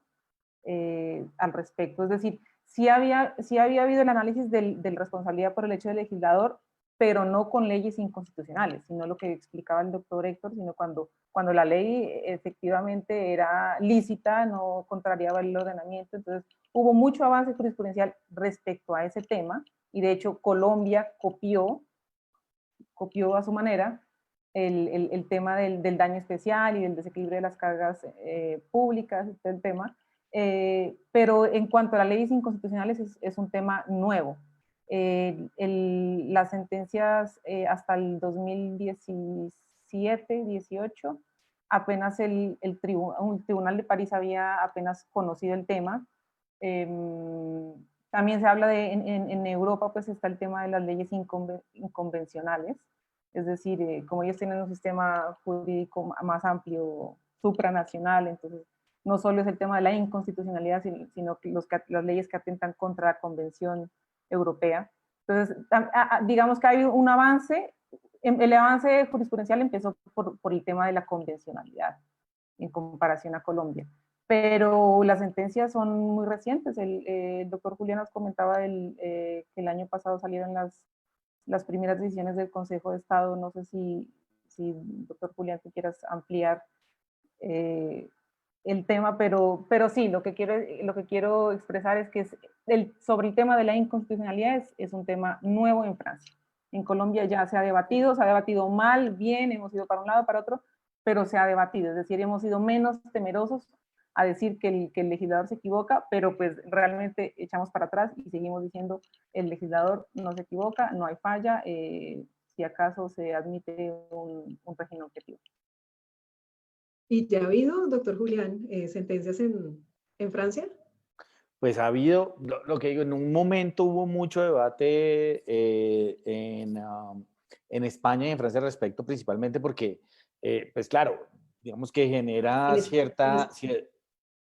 al respecto. Es decir, sí había habido el análisis del responsabilidad por el hecho del legislador, pero no con leyes inconstitucionales, sino lo que explicaba el doctor Héctor, sino cuando la ley efectivamente era lícita, no contrariaba el ordenamiento. Entonces, hubo mucho avance jurisprudencial respecto a ese tema, y de hecho Colombia copió a su manera el tema del daño especial y del desequilibrio de las cargas públicas, el tema. Pero en cuanto a las leyes inconstitucionales es un tema nuevo. Las sentencias hasta el 2017, 18, apenas un tribunal de París había apenas conocido el tema. También se habla en Europa, pues está el tema de las leyes inconvencionales, es decir, como ellos tienen un sistema jurídico más amplio, supranacional, entonces no solo es el tema de la inconstitucionalidad, sino que las leyes que atentan contra la Convención Europea. Entonces, digamos que hay un avance, el avance jurisprudencial empezó por el tema de la convencionalidad en comparación a Colombia, pero las sentencias son muy recientes. El doctor Julián nos comentaba que el año pasado salieron las primeras decisiones del Consejo de Estado. No sé si doctor Julián, tú quieras ampliar el tema, pero sí, lo que quiero expresar es que sobre el tema de la inconstitucionalidad es un tema nuevo en Francia. En Colombia ya se ha debatido mal, bien, hemos ido para un lado, para otro, pero se ha debatido, es decir, hemos sido menos temerosos a decir que el legislador se equivoca, pero pues realmente echamos para atrás y seguimos diciendo el legislador no se equivoca, no hay falla, si acaso se admite un régimen objetivo. ¿Y ya ha habido, doctor Julián, sentencias en Francia? Pues ha habido, lo que digo, en un momento hubo mucho debate en España y en Francia al respecto, principalmente porque, pues claro, digamos que En, genera es- en es- cierta... en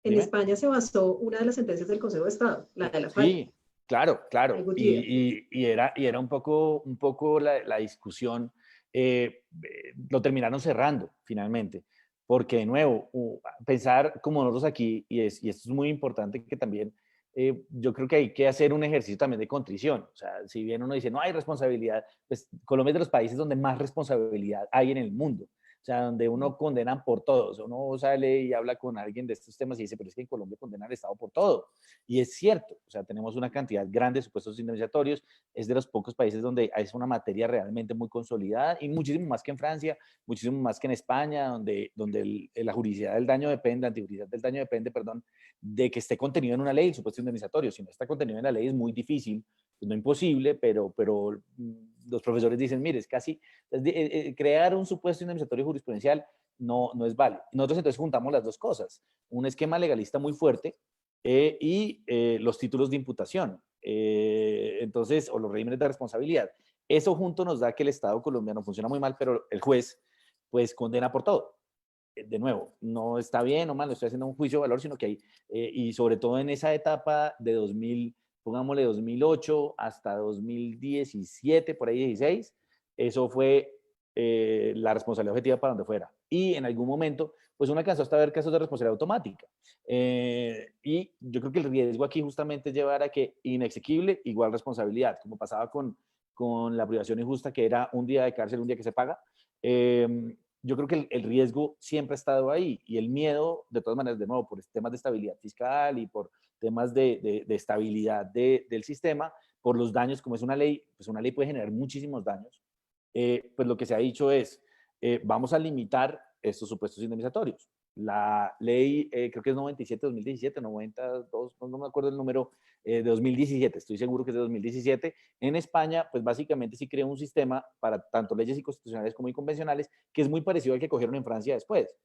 Dime. España se basó una de las sentencias del Consejo de Estado, la de la falla, Sí, claro, claro. algo tibia. Y era un poco la discusión, lo terminaron cerrando finalmente, porque de nuevo, pensar como nosotros aquí, y esto es muy importante que también, yo creo que hay que hacer un ejercicio también de contrición. O sea, si bien uno dice, no hay responsabilidad, pues Colombia es de los países donde más responsabilidad hay en el mundo. O sea, donde uno condenan por todo. O sea, uno sale y habla con alguien de estos temas y dice, pero es que en Colombia condenan al Estado por todo. Y es cierto, o sea, tenemos una cantidad grande de supuestos indemnizatorios, es de los pocos países donde es una materia realmente muy consolidada y muchísimo más que en Francia, muchísimo más que en España, donde la juridicidad del daño depende, la antijuridad del daño depende, perdón, de que esté contenido en una ley el supuesto indemnizatorio. Si no está contenido en la ley es muy difícil, pues no imposible, pero los profesores dicen, mire, es casi, crear un supuesto indemnizatorio jurisprudencial no es válido. Nosotros entonces juntamos las dos cosas, un esquema legalista muy fuerte, y los títulos de imputación, entonces, o los regímenes de responsabilidad. Eso junto nos da que el Estado colombiano funciona muy mal, pero el juez, pues, condena por todo. De nuevo, no está bien o mal, no estoy haciendo un juicio de valor, sino que hay, y sobre todo en esa etapa de 2000, pongámosle 2008 hasta 2017, por ahí 16, eso fue la responsabilidad objetiva para donde fuera. Y en algún momento, pues uno alcanzó hasta ver casos de responsabilidad automática. Y yo creo que el riesgo aquí justamente es llevar a que inexequible igual responsabilidad, como pasaba con la privación injusta, que era un día de cárcel, un día que se paga. Yo creo que el riesgo siempre ha estado ahí y el miedo, de todas maneras, de nuevo, por temas de estabilidad fiscal y por temas de estabilidad del sistema, por los daños, como es una ley, pues una ley puede generar muchísimos daños, pues lo que se ha dicho es, vamos a limitar estos supuestos indemnizatorios. La ley, creo que es 97-2017, 92, no me acuerdo el número, de 2017, estoy seguro que es de 2017. En España, pues básicamente sí creó un sistema para tanto leyes inconstitucionales como inconvencionales, que es muy parecido al que cogieron en Francia después.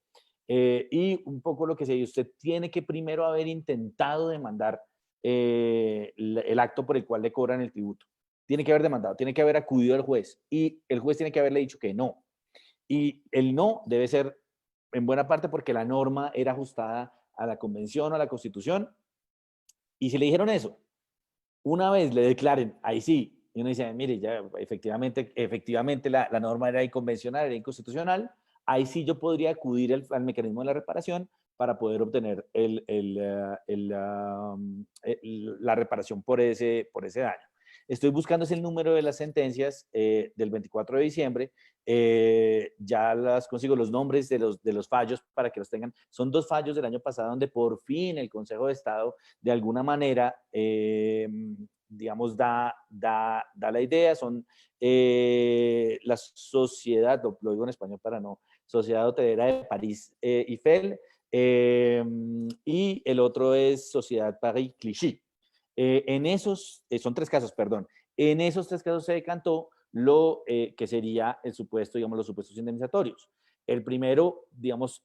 Y un poco lo que se dice, usted tiene que primero haber intentado demandar el acto por el cual le cobran el tributo. Tiene que haber demandado, tiene que haber acudido al juez y el juez tiene que haberle dicho que no. Y el no debe ser en buena parte porque la norma era ajustada a la convención o a la constitución. Y si le dijeron eso, una vez le declaren, ahí sí, y uno dice, mire, ya efectivamente la norma era inconvencional, era inconstitucional, ahí sí yo podría acudir al mecanismo de la reparación para poder obtener la reparación por ese daño. Estoy buscando ese número de las sentencias del 24 de diciembre. Ya las consigo los nombres de los fallos para que los tengan. Son 2 fallos del año pasado donde por fin el Consejo de Estado de alguna manera, digamos, da la idea. Son la sociedad, lo digo en español para no, Sociedad Hotelera de París Eiffel, y el otro es Sociedad Paris Clichy. En esos, son 3 casos, perdón, en esos 3 casos se decantó lo que sería el supuesto, digamos, los supuestos indemnizatorios. El primero, digamos,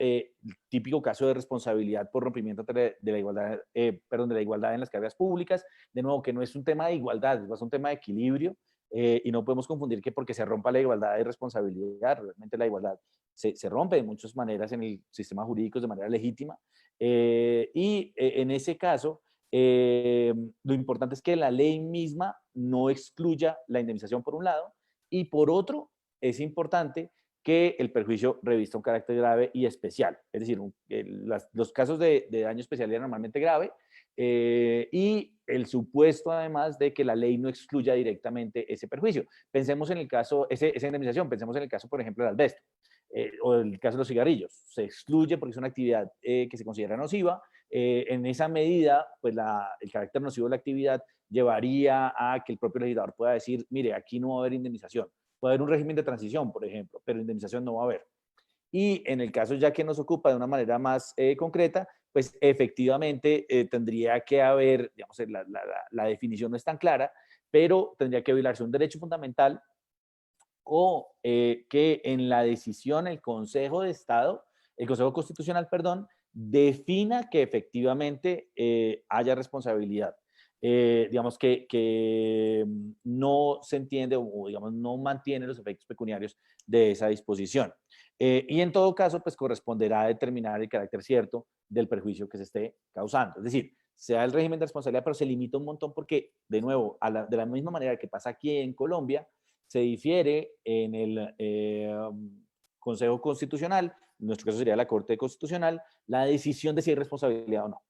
típico caso de responsabilidad por rompimiento de la igualdad, de la igualdad en las carreras públicas. De nuevo, que no es un tema de igualdad, es un tema de equilibrio, y no podemos confundir que porque se rompa la igualdad hay responsabilidad. Realmente la igualdad se rompe de muchas maneras en el sistema jurídico de manera legítima. En ese caso, lo importante es que la ley misma no excluya la indemnización por un lado, y por otro, es importante que el perjuicio revista un carácter grave y especial. Es decir, los casos de daño especial eran normalmente grave, y el supuesto además de que la ley no excluya directamente ese perjuicio. Pensemos en el caso, esa indemnización, pensemos en el caso, por ejemplo, del asbesto, o el caso de los cigarrillos. Se excluye porque es una actividad que se considera nociva. En esa medida, pues el carácter nocivo de la actividad llevaría a que el propio legislador pueda decir, mire, aquí no va a haber indemnización. Puede haber un régimen de transición, por ejemplo, pero indemnización no va a haber. Y en el caso ya que nos ocupa de una manera más concreta, pues efectivamente tendría que haber, digamos, la definición no es tan clara, pero tendría que violarse un derecho fundamental o que en la decisión el Consejo de Estado, el Consejo Constitucional, perdón, defina que efectivamente haya responsabilidad. Digamos que no se entiende o digamos no mantiene los efectos pecuniarios de esa disposición. Y en todo caso, pues corresponderá a determinar el carácter cierto del perjuicio que se esté causando. Es decir, sea el régimen de responsabilidad, pero se limita un montón porque, de nuevo, de la misma manera que pasa aquí en Colombia, se difiere en el Consejo Constitucional, en nuestro caso sería la Corte Constitucional, la decisión de si hay responsabilidad o no.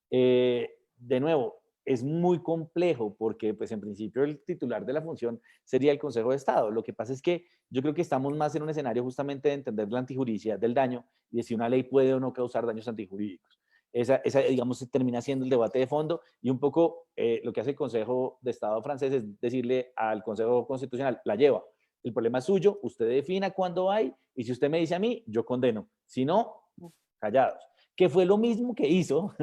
De nuevo, es muy complejo porque, pues, en principio el titular de la función sería el Consejo de Estado. Lo que pasa es que yo creo que estamos más en un escenario justamente de entender la antijuridicidad del daño y de si una ley puede o no causar daños antijurídicos. Esa digamos, termina siendo el debate de fondo y un poco lo que hace el Consejo de Estado francés es decirle al Consejo Constitucional, la lleva. El problema es suyo, usted defina cuándo hay y si usted me dice a mí, yo condeno. Si no, callados. Que fue lo mismo que hizo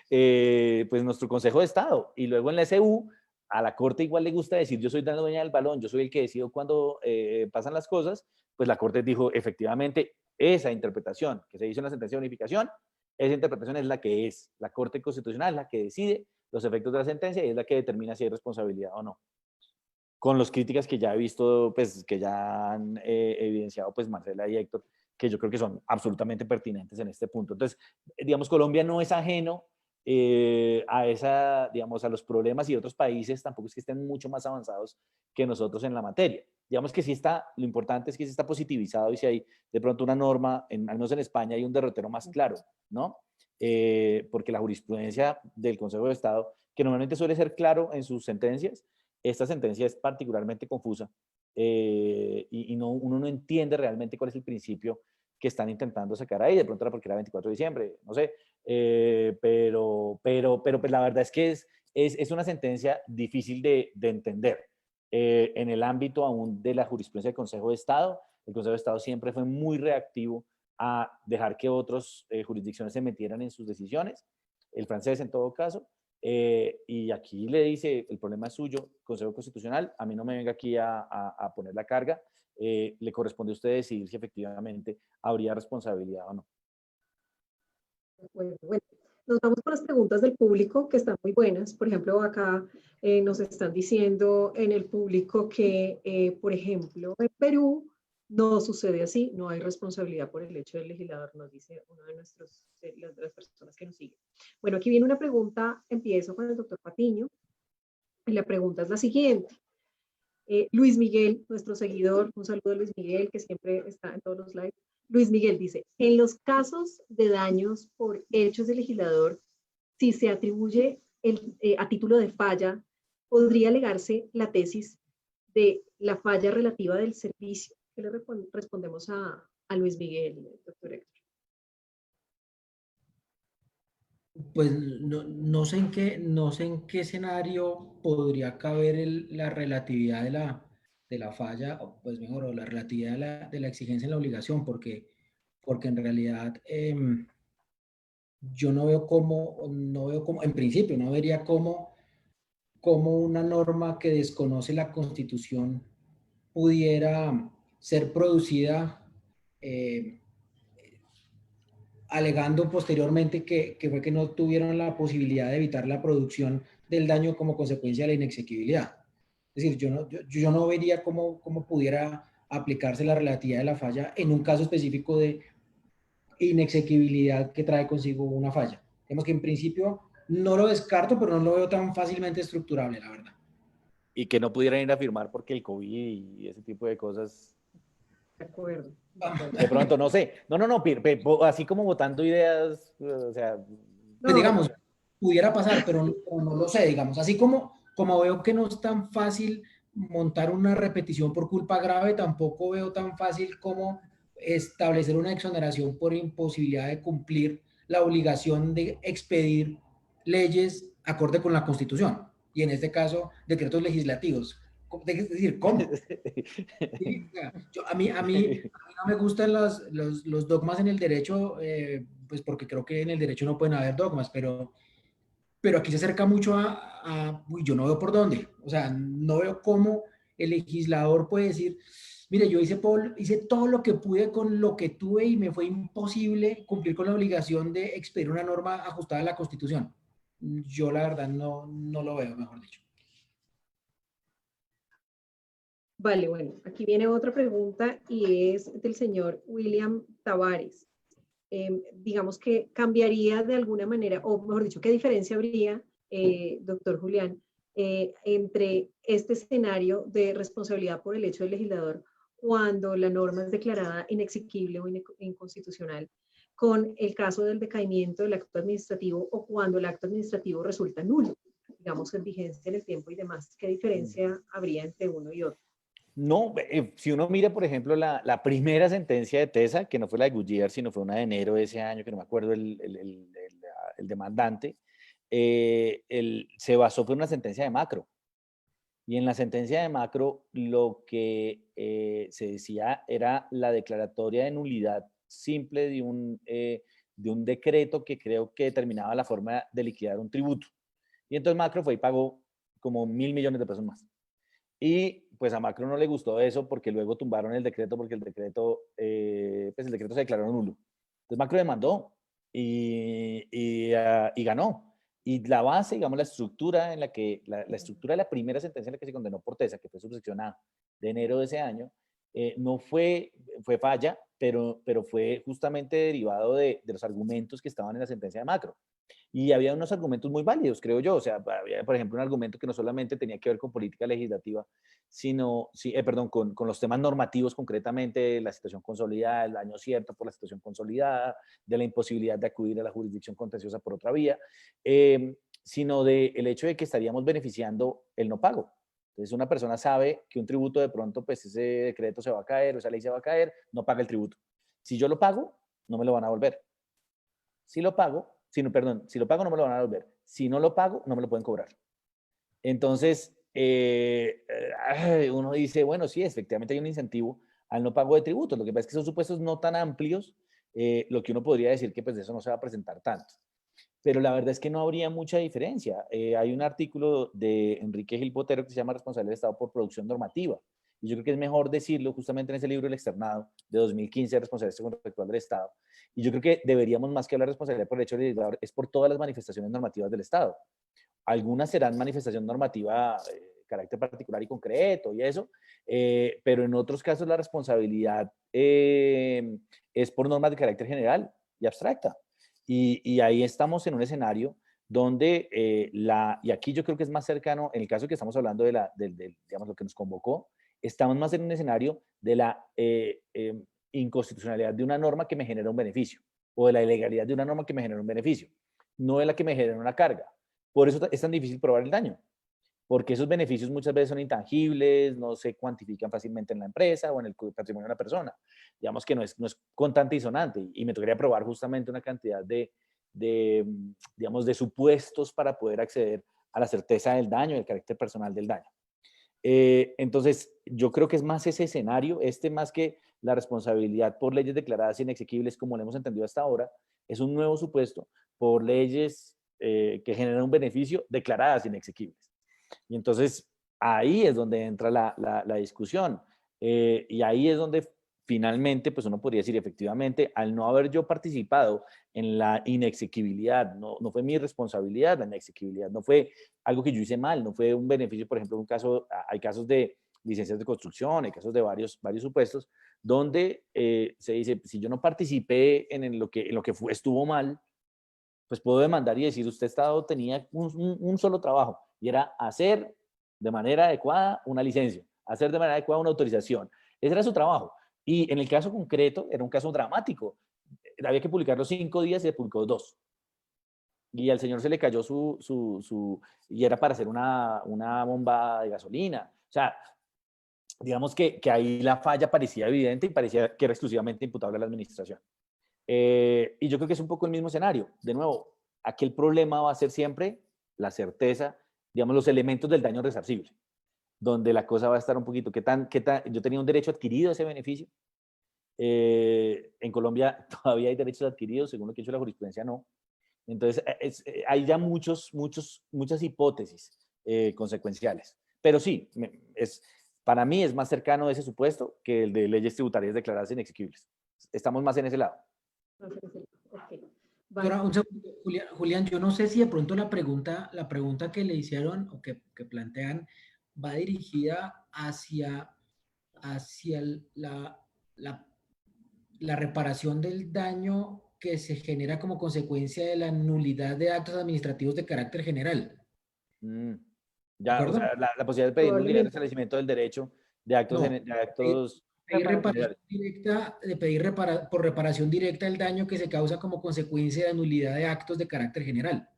pues nuestro Consejo de Estado. Y luego en la SU, a la Corte igual le gusta decir, yo soy la dueña del balón, yo soy el que decido cuándo pasan las cosas, pues la Corte dijo, efectivamente, esa interpretación que se hizo en la sentencia de unificación, esa interpretación es la que es. La Corte Constitucional es la que decide los efectos de la sentencia y es la que determina si hay responsabilidad o no. Con las críticas que ya he visto, pues que ya han evidenciado pues Marcela y Héctor, que yo creo que son absolutamente pertinentes en este punto. Entonces, digamos, Colombia no es ajeno digamos, a los problemas y otros países tampoco es que estén mucho más avanzados que nosotros en la materia. Digamos que sí está, lo importante es que sí está positivizado y si hay de pronto una norma, al menos en España hay un derrotero más claro, ¿no? Porque la jurisprudencia del Consejo de Estado, que normalmente suele ser claro en sus sentencias, esta sentencia es particularmente confusa y uno no entiende realmente cuál es el principio que están intentando sacar ahí. De pronto era porque era 24 de diciembre, no sé. Pero pues la verdad es que es una sentencia difícil de entender. En el ámbito aún de la jurisprudencia del Consejo de Estado, el Consejo de Estado siempre fue muy reactivo a dejar que otras jurisdicciones se metieran en sus decisiones, el francés en todo caso, y aquí le dice, el problema es suyo, Consejo Constitucional, a mí no me venga aquí a poner la carga, le corresponde a usted decidir si efectivamente habría responsabilidad o no. Bueno, nos vamos con las preguntas del público que están muy buenas. Por ejemplo, acá nos están diciendo en el público que, por ejemplo, en Perú no sucede así, no hay responsabilidad por el hecho del legislador, nos dice uno de las personas que nos siguen. Bueno, aquí viene una pregunta, empiezo con el doctor Patiño, y la pregunta es la siguiente. Luis Miguel, nuestro seguidor, un saludo a Luis Miguel, que siempre está en todos los lives. Luis Miguel dice, en los casos de daños por hechos del legislador, si se atribuye a título de falla, podría alegarse la tesis de la falla relativa del servicio. ¿Qué le respondemos a Luis Miguel, doctor Héctor? Pues no sé en qué escenario podría caber la relatividad de la falla, o pues mejor, o la relatividad de la exigencia en la obligación, porque en realidad yo no veo cómo, en principio, no vería cómo una norma que desconoce la Constitución pudiera ser producida alegando posteriormente que fue que no tuvieron la posibilidad de evitar la producción del daño como consecuencia de la inexequibilidad. Es decir, yo no vería cómo pudiera aplicarse la relatividad de la falla en un caso específico de inexequibilidad que trae consigo una falla. Digamos que en principio no lo descarto, pero no lo veo tan fácilmente estructurable, la verdad. Y que no pudieran ir a firmar porque el COVID y ese tipo de cosas. De acuerdo. De pronto, no sé. No, así como votando ideas, o sea. Pues digamos, pudiera pasar, pero no lo sé, digamos. Así como veo que no es tan fácil montar una repetición por culpa grave, tampoco veo tan fácil como establecer una exoneración por imposibilidad de cumplir la obligación de expedir leyes acorde con la Constitución. Y en este caso, decretos legislativos. Es decir, ¿cómo? Sí, o sea, a mí no me gustan los dogmas en el derecho, pues porque creo que en el derecho no pueden haber dogmas, pero aquí se acerca mucho uy, yo no veo por dónde, o sea, no veo cómo el legislador puede decir, mire, yo hice todo lo que pude con lo que tuve y me fue imposible cumplir con la obligación de expedir una norma ajustada a la Constitución. Yo la verdad no lo veo, mejor dicho. Vale, bueno, aquí viene otra pregunta y es del señor William Tavares. Digamos que cambiaría de alguna manera, o mejor dicho, ¿qué diferencia habría, doctor Julián, entre este escenario de responsabilidad por el hecho del legislador cuando la norma es declarada inexequible o inconstitucional, con el caso del decaimiento del acto administrativo o cuando el acto administrativo resulta nulo, digamos, en vigencia en el tiempo y demás? ¿Qué diferencia habría entre uno y otro? No, si uno mira, por ejemplo, la primera sentencia de TESA, que no fue la de Goodyear, sino fue una de enero de ese año, que no me acuerdo el demandante, se basó fue en una sentencia de Macro. Y en la sentencia de Macro lo que se decía era la declaratoria de nulidad simple de un decreto que creo que determinaba la forma de liquidar un tributo. Y entonces Macro fue y pagó como 1.000 millones de pesos más. Y pues a Macron no le gustó eso porque luego tumbaron el decreto porque el decreto se declaró nulo. Entonces Macron demandó y ganó. Y la base, digamos, la estructura en la que, la estructura de la primera sentencia en la que se condenó por TESA, que fue subseccionada de enero de ese año, no fue falla, pero fue justamente derivado de los argumentos que estaban en la sentencia de Macron. Y había unos argumentos muy válidos, creo yo. O sea, había, por ejemplo, un argumento que no solamente tenía que ver con política legislativa, sino, con los temas normativos, concretamente la situación consolidada, el daño cierto por la situación consolidada, de la imposibilidad de acudir a la jurisdicción contenciosa por otra vía, sino del hecho de que estaríamos beneficiando el no pago. Entonces, una persona sabe que un tributo de pronto, pues ese decreto se va a caer, o esa ley se va a caer, no paga el tributo. Si yo lo pago, no me lo van a volver. Si lo pago, si lo pago no me lo van a devolver. Si no lo pago, no me lo pueden cobrar. Entonces, uno dice, bueno, sí, efectivamente hay un incentivo al no pago de tributos. Lo que pasa es que son supuestos no tan amplios, lo que uno podría decir que pues de eso no se va a presentar tanto. Pero la verdad es que no habría mucha diferencia. Hay un artículo de Enrique Gil Botero que se llama Responsabilidad del Estado por Producción Normativa. Y yo creo que es mejor decirlo justamente en ese libro El Externado de 2015, Responsabilidad Contractual del Estado. Y yo creo que deberíamos, más que hablar de responsabilidad por el hecho del legislador, es por todas las manifestaciones normativas del Estado. Algunas serán manifestación normativa de carácter particular y concreto y eso, pero en otros casos la responsabilidad es por normas de carácter general y abstracta. Y ahí estamos en un escenario donde, y aquí yo creo que es más cercano, en el caso que estamos hablando digamos, lo que nos convocó, estamos más en un escenario de la inconstitucionalidad de una norma que me genera un beneficio, o de la ilegalidad de una norma que me genera un beneficio, no de la que me genera una carga. Por eso es tan difícil probar el daño, porque esos beneficios muchas veces son intangibles, no se cuantifican fácilmente en la empresa o en el patrimonio de una persona. Digamos que no es contante y sonante, y me tocaría probar justamente una cantidad digamos, de supuestos para poder acceder a la certeza del daño, del carácter personal del daño. Entonces, yo creo que es más ese escenario, más que la responsabilidad por leyes declaradas inexequibles, como lo hemos entendido hasta ahora, es un nuevo supuesto por leyes que generan un beneficio declaradas inexequibles. Y entonces, ahí es donde entra la discusión. Y ahí es donde finalmente, pues uno podría decir, efectivamente, al no haber yo participado en la inexequibilidad, no fue mi responsabilidad la inexequibilidad, no fue algo que yo hice mal, no fue un beneficio, por ejemplo, hay casos de licencias de construcción, hay casos de varios supuestos, donde se dice, si yo no participé en lo que estuvo mal, pues puedo demandar y decir, usted tenía un solo trabajo, y era hacer de manera adecuada una licencia, hacer de manera adecuada una autorización. Ese era su trabajo. Y en el caso concreto, era un caso dramático. Había que publicarlo 5 días y se publicó 2. Y al señor se le cayó y era para hacer una bomba de gasolina. O sea, digamos que ahí la falla parecía evidente y parecía que era exclusivamente imputable a la administración. Y yo creo que es un poco el mismo escenario. De nuevo, aquí el problema va a ser siempre la certeza, digamos, los elementos del daño resarcible. donde la cosa va a estar un poquito, yo tenía un derecho adquirido a ese beneficio. En Colombia todavía hay derechos adquiridos, según lo que ha hecho la jurisprudencia, no. Entonces, hay ya muchas hipótesis consecuenciales. Pero sí, para mí es más cercano ese supuesto que el de leyes tributarias declaradas inexequibles. Estamos más en ese lado. Ok. Doctora, un segundo, Julián, yo no sé si de pronto la pregunta que le hicieron o que plantean va dirigida hacia la, la reparación del daño que se genera como consecuencia de la nulidad de actos administrativos de carácter general. ¿De Ya, o acuerdo? sea, la posibilidad de pedir nulidad de Probablemente. restablecimiento del derecho de actos, No, de actos pedir reparación generales. directa, de pedir por reparación directa el daño que se causa como consecuencia de la nulidad de actos de carácter general.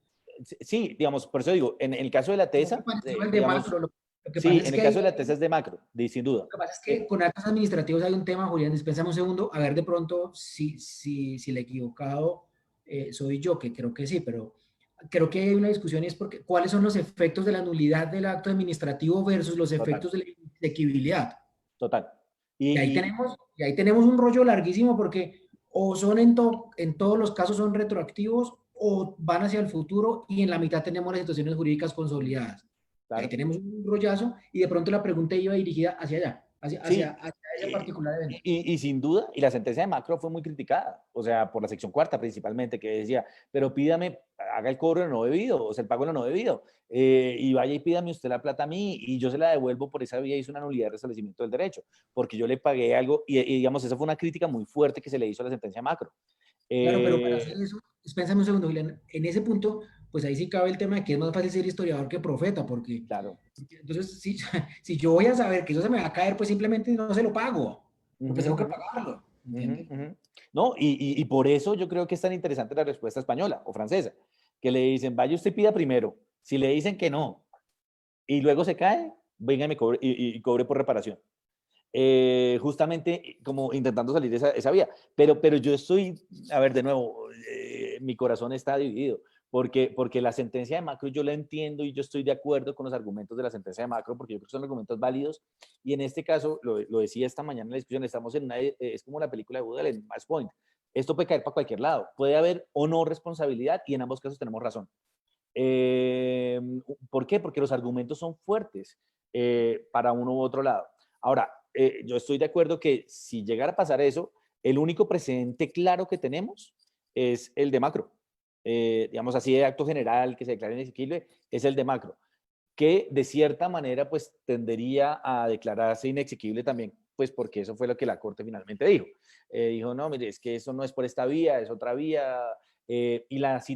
Sí, digamos, por eso digo, en el caso de la No me TESA, pareció el de digamos, macro. Lo que pasa sí, es en que el hay, caso de la TESA es de macro, sin duda. lo que pasa es que con actos administrativos hay un tema, Julián, dispénsame un segundo, a ver de pronto si el equivocado soy yo, que creo que sí, pero creo que hay una discusión y es porque cuáles son los efectos de la nulidad del acto administrativo versus los Total, efectos de la inexequibilidad. total. Y ahí tenemos un rollo larguísimo porque o son en todos los casos son retroactivos o van hacia el futuro y en la mitad tenemos las situaciones jurídicas consolidadas. Y ahí Claro. tenemos un rollazo y de pronto la pregunta iba dirigida hacia allá, Sí, hacia ese particular evento. y sin duda, y la sentencia de Macro fue muy criticada, o sea, por la sección cuarta principalmente, que decía, pero pídame, haga el cobro de no debido, o sea, el pago de lo no debido, y vaya y pídame usted la plata a mí, y yo se la devuelvo por esa vía, hizo una nulidad de restablecimiento del derecho, porque yo le pagué algo, y digamos, esa fue una crítica muy fuerte que se le hizo a la sentencia de Macro. Claro, pero para hacer Eh, eso, dispénsame un segundo, Julián, en ese punto, pues ahí sí cabe el tema de que es más fácil ser historiador que profeta, porque claro. entonces si yo voy a saber que eso se me va a caer, pues simplemente no se lo pago, porque Ujú, tengo que ujú. pagarlo, Ujú, ¿entiende? ujú. No, y por eso yo creo que es tan interesante la respuesta española o francesa, que le dicen, vaya usted pida primero. Si le dicen que no y luego se cae, venga y me cobre, y cobre por reparación. Justamente como intentando salir de esa vía. Pero yo estoy, a ver, de nuevo, mi corazón está dividido, porque la sentencia de Macro yo la entiendo y yo estoy de acuerdo con los argumentos de la sentencia de Macro, porque yo creo que son argumentos válidos, y en este caso, lo decía esta mañana en la discusión, estamos en una, es como la película de Woody Allen, Match Point. Esto puede caer para cualquier lado, puede haber o no responsabilidad, y en ambos casos tenemos razón. Eh, ¿Por qué? Porque los argumentos son fuertes para uno u otro lado. Ahora, yo estoy de acuerdo que si llegara a pasar eso, el único precedente claro que tenemos es el de Macro. Digamos así, de acto general que se declara inexequible, es el de Macro, que de cierta manera pues tendería a declararse inexequible también, pues porque eso fue lo que la Corte finalmente dijo. Dijo, no, mire, es que eso no es por esta vía, es otra vía. Y las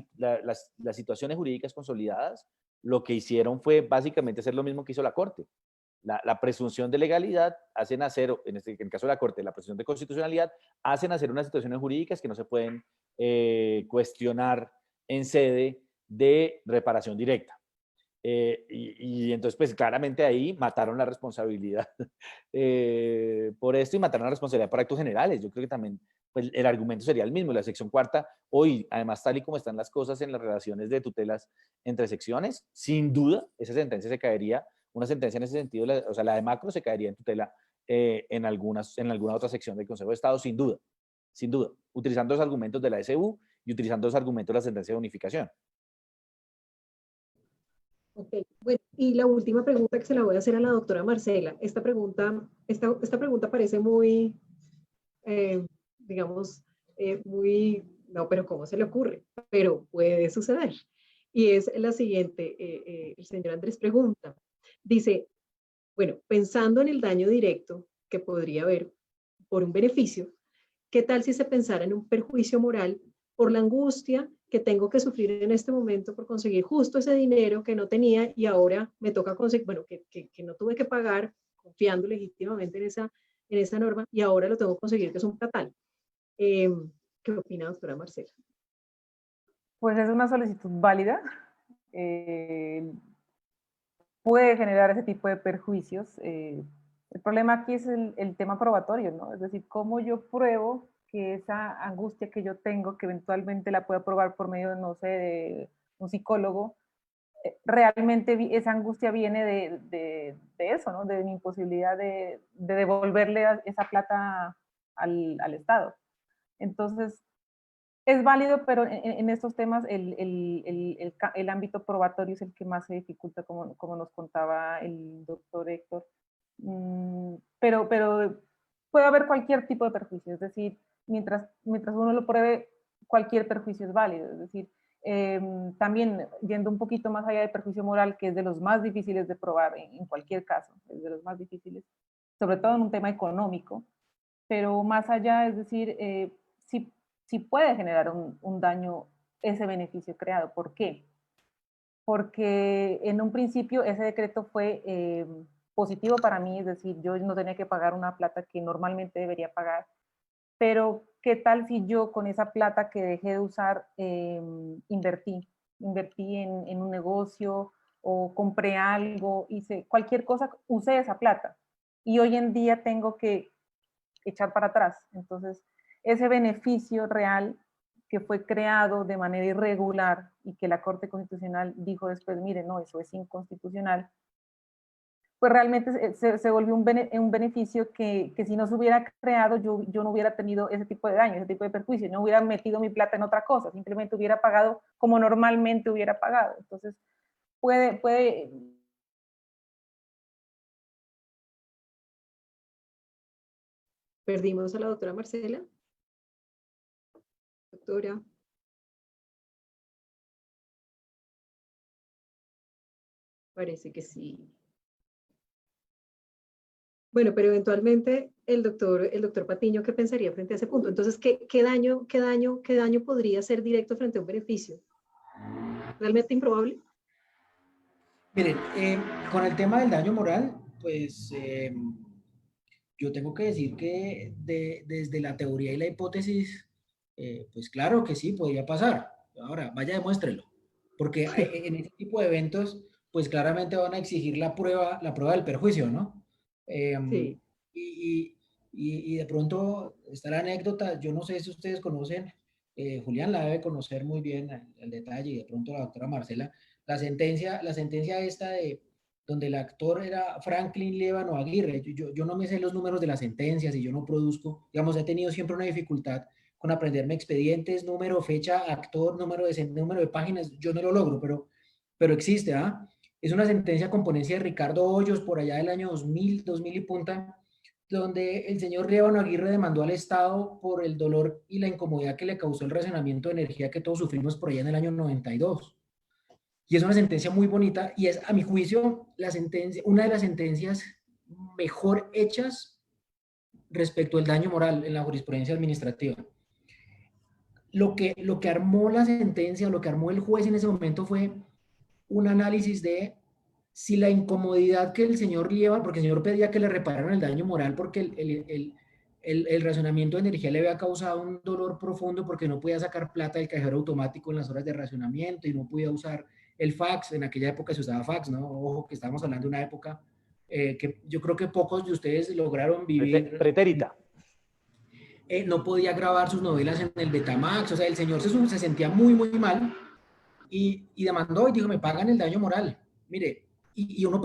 situaciones jurídicas consolidadas lo que hicieron fue básicamente hacer lo mismo que hizo la Corte. La presunción de legalidad hace nacer, en el caso de la Corte, la presunción de constitucionalidad, hace nacer unas situaciones jurídicas que no se pueden cuestionar en sede de reparación directa. Y entonces, pues claramente ahí mataron la responsabilidad por esto y mataron la responsabilidad por actos generales. Yo creo que también pues, el argumento sería el mismo. La sección cuarta, hoy, además, tal y como están las cosas en las relaciones de tutelas entre secciones, sin duda, esa sentencia se caería, una sentencia en ese sentido, o sea, la de Macro se caería en tutela en alguna otra sección del Consejo de Estado, sin duda, utilizando los argumentos de la SU y utilizando los argumentos de la sentencia de unificación. Ok, bueno, y la última pregunta que se la voy a hacer a la doctora Marcela. Esta pregunta parece muy, digamos, muy, no, pero ¿cómo se le ocurre? Pero puede suceder. Y es la siguiente, el señor Andrés pregunta, dice, bueno, pensando en el daño directo que podría haber por un beneficio, ¿qué tal si se pensara en un perjuicio moral por la angustia que tengo que sufrir en este momento por conseguir justo ese dinero que no tenía y ahora me toca conseguir, bueno, que no tuve que pagar confiando legítimamente en esa norma y ahora lo tengo que conseguir, que es un platal? ¿Qué opina, doctora Marcela? Pues es una solicitud válida. Puede generar ese tipo de perjuicios. El problema aquí es el tema probatorio, ¿no? Es decir, cómo yo pruebo que esa angustia que yo tengo, que eventualmente la pueda probar por medio, no sé, de un psicólogo, realmente esa angustia viene de eso, ¿no? De mi imposibilidad de devolverle esa plata al Estado. Entonces, es válido, pero en estos temas el ámbito probatorio es el que más se dificulta, como nos contaba el doctor Héctor. Pero puede haber cualquier tipo de perjuicio, es decir, mientras uno lo pruebe, cualquier perjuicio es válido. Es decir, también yendo un poquito más allá de perjuicio moral, que es de los más difíciles de probar en cualquier caso, es de los más difíciles, sobre todo en un tema económico, pero más allá, es decir, sí puede generar un daño ese beneficio creado. ¿Por qué? Porque en un principio ese decreto fue positivo para mí, es decir, yo no tenía que pagar una plata que normalmente debería pagar, pero ¿qué tal si yo con esa plata que dejé de usar invertí en un negocio o compré algo, hice cualquier cosa, usé esa plata y hoy en día tengo que echar para atrás? Entonces, ese beneficio real que fue creado de manera irregular y que la Corte Constitucional dijo después, mire, no, eso es inconstitucional, pues realmente se volvió un beneficio que si no se hubiera creado, yo no hubiera tenido ese tipo de daño, ese tipo de perjuicio, no hubiera metido mi plata en otra cosa, simplemente hubiera pagado como normalmente hubiera pagado. Entonces, puede. Perdimos a la doctora Marcela. Doctora. Parece que sí. Bueno, pero eventualmente el doctor Patiño, ¿qué pensaría frente a ese punto? Entonces, ¿qué daño podría ser directo frente a un beneficio? ¿Realmente improbable? Miren, con el tema del daño moral, pues yo tengo que decir que desde la teoría y la hipótesis, pues claro que sí, podría pasar. Ahora, vaya, demuéstrelo. Porque en este tipo de eventos, pues claramente van a exigir la prueba del perjuicio, ¿no? Sí. Y, y de pronto está la anécdota, yo no sé si ustedes conocen, Julián la debe conocer muy bien el detalle, y de pronto la doctora Marcela, la sentencia esta de donde el actor era Franklin Lévano Aguirre. Yo no me sé los números de las sentencias y yo no produzco, digamos, he tenido siempre una dificultad con aprenderme expedientes, número, fecha, actor, número de páginas, yo no lo logro, pero existe, ¿ah? Es una sentencia con ponencia de Ricardo Hoyos por allá del año 2000 y punta, donde el señor Lévano Aguirre demandó al Estado por el dolor y la incomodidad que le causó el racionamiento de energía que todos sufrimos por allá en el año 92. Y es una sentencia muy bonita y es, a mi juicio, una de las sentencias mejor hechas respecto al daño moral en la jurisprudencia administrativa. Lo que armó la sentencia, lo que armó el juez en ese momento fue un análisis de si la incomodidad que el señor lleva, porque el señor pedía que le repararan el daño moral porque el racionamiento de energía le había causado un dolor profundo porque no podía sacar plata del cajero automático en las horas de racionamiento y no podía usar el fax. En aquella época se usaba fax, ¿no? Ojo, que estamos hablando de una época que yo creo que pocos de ustedes lograron vivir. Pretérita. No podía grabar sus novelas en el Betamax, o sea, el señor se sentía muy, muy mal y demandó y dijo, me pagan el daño moral. Mire, y uno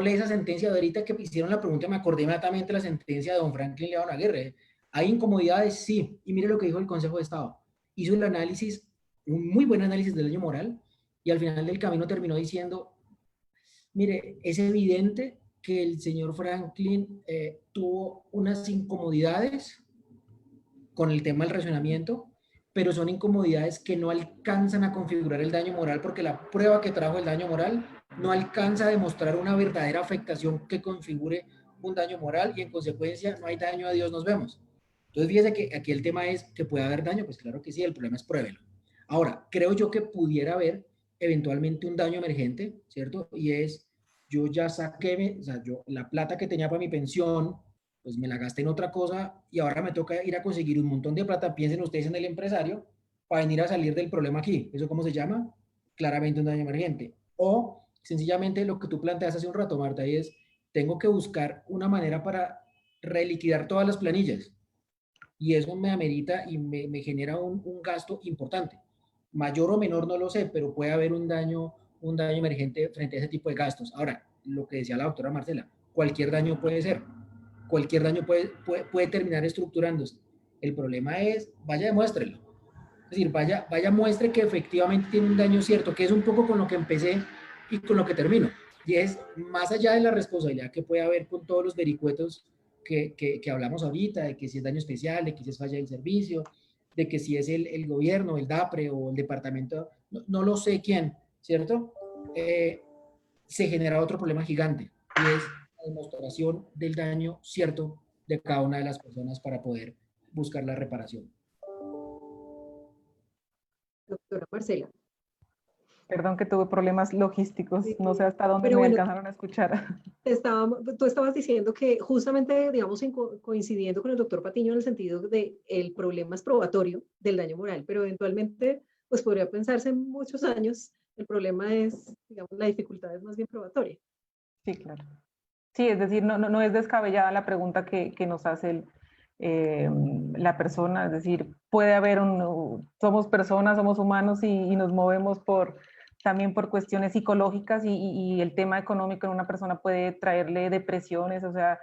lee esa sentencia de ahorita que hicieron la pregunta, me acordé inmediatamente de la sentencia de don Franklin León Aguirre. ¿Hay incomodidades? Sí. Y mire lo que dijo el Consejo de Estado. Hizo el análisis, un muy buen análisis del daño moral, y al final del camino terminó diciendo, mire, es evidente que el señor Franklin tuvo unas incomodidades con el tema del racionamiento, pero son incomodidades que no alcanzan a configurar el daño moral porque la prueba que trajo el daño moral no alcanza a demostrar una verdadera afectación que configure un daño moral y en consecuencia no hay daño, adiós, nos vemos. Entonces fíjese que aquí el tema es que puede haber daño, pues claro que sí, el problema es pruébelo. Ahora, creo yo que pudiera haber eventualmente un daño emergente, ¿cierto? Y es, yo ya saqué, o sea, yo la plata que tenía para mi pensión, pues me la gasté en otra cosa y ahora me toca ir a conseguir un montón de plata, piensen ustedes en el empresario, para venir a salir del problema aquí. ¿Eso cómo se llama? Claramente un daño emergente. O sencillamente lo que tú planteas hace un rato, Marta, y es, tengo que buscar una manera para reliquidar todas las planillas. Y eso me amerita y me genera un gasto importante. Mayor o menor no lo sé, pero puede haber un daño emergente frente a ese tipo de gastos. Ahora, lo que decía la doctora Marcela, cualquier daño puede ser, cualquier daño puede terminar estructurándose. El problema es, vaya, demuéstrelo. Es decir, vaya, muestre que efectivamente tiene un daño cierto, que es un poco con lo que empecé y con lo que termino. Y es más allá de la responsabilidad que puede haber con todos los vericuetos que hablamos ahorita, de que si es daño especial, de que si es falla del servicio, de que si es el gobierno, el DAPRE o el departamento, no lo sé quién, ¿cierto? Se genera otro problema gigante y es la demostración del daño cierto de cada una de las personas para poder buscar la reparación. Doctora Marcela. Perdón que tuve problemas logísticos, no sé hasta dónde Pero me bueno, alcanzaron a escuchar. tú estabas diciendo que justamente, digamos, coincidiendo con el doctor Patiño en el sentido de el problema es probatorio del daño moral, pero eventualmente, pues podría pensarse en muchos años, el problema es, digamos, la dificultad es más bien probatoria. Sí, claro. Sí, es decir, no es descabellada la pregunta que nos hace la persona, es decir, puede haber somos personas, somos humanos y nos movemos también por cuestiones psicológicas y el tema económico en una persona puede traerle depresiones, o sea,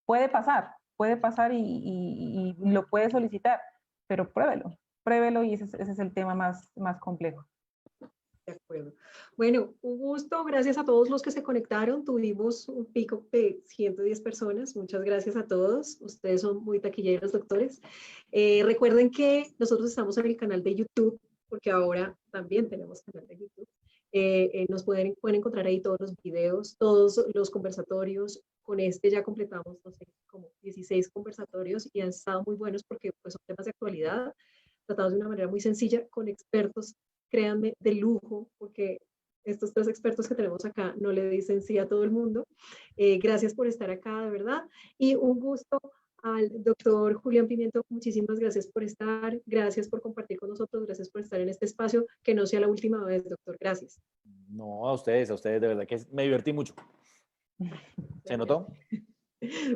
puede pasar y lo puede solicitar, pero pruébelo y ese es el tema más complejo. De acuerdo. Bueno, un gusto. Gracias a todos los que se conectaron. Tuvimos un pico de 110 personas. Muchas gracias a todos. Ustedes son muy taquilleros, doctores. Recuerden que nosotros estamos en el canal de YouTube, porque ahora también tenemos canal de YouTube. Nos pueden encontrar ahí todos los videos, todos los conversatorios. Con este ya completamos, no sé, como 16 conversatorios y han estado muy buenos porque pues, son temas de actualidad, tratados de una manera muy sencilla, con expertos, créanme, de lujo, porque estos 3 expertos que tenemos acá no le dicen sí a todo el mundo. Gracias por estar acá, de verdad. Y un gusto al doctor Julián Pimiento, muchísimas gracias por estar, gracias por compartir con nosotros, gracias por estar en este espacio, que no sea la última vez, doctor, gracias. No, a ustedes, de verdad que me divertí mucho. ¿Se notó?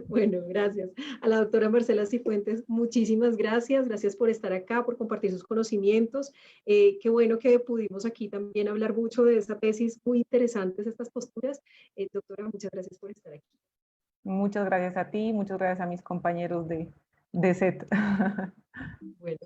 Bueno, gracias. A la doctora Marcela Cifuentes, muchísimas gracias. Gracias por estar acá, por compartir sus conocimientos. Qué bueno que pudimos aquí también hablar mucho de esa tesis, muy interesantes estas posturas. Doctora, muchas gracias por estar aquí. Muchas gracias a ti, muchas gracias a mis compañeros de set. Bueno,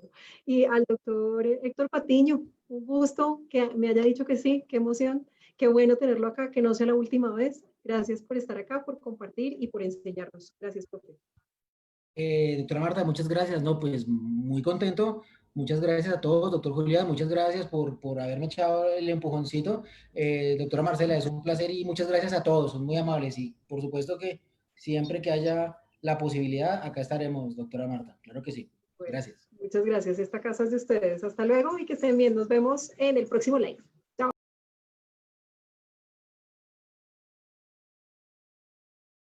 y al doctor Héctor Patiño, un gusto que me haya dicho que sí, qué emoción, qué bueno tenerlo acá, que no sea la última vez. Gracias por estar acá, por compartir y por enseñarnos. Gracias, profe. Doctora Marta, muchas gracias. No, pues muy contento. Muchas gracias a todos. Doctor Julián, muchas gracias por haberme echado el empujoncito. Doctora Marcela, es un placer y muchas gracias a todos. Son muy amables y por supuesto que siempre que haya la posibilidad, acá estaremos, doctora Marta. Claro que sí. Bueno, gracias. muchas gracias. Esta casa es de ustedes. Hasta luego y que estén bien. Nos vemos en el próximo live.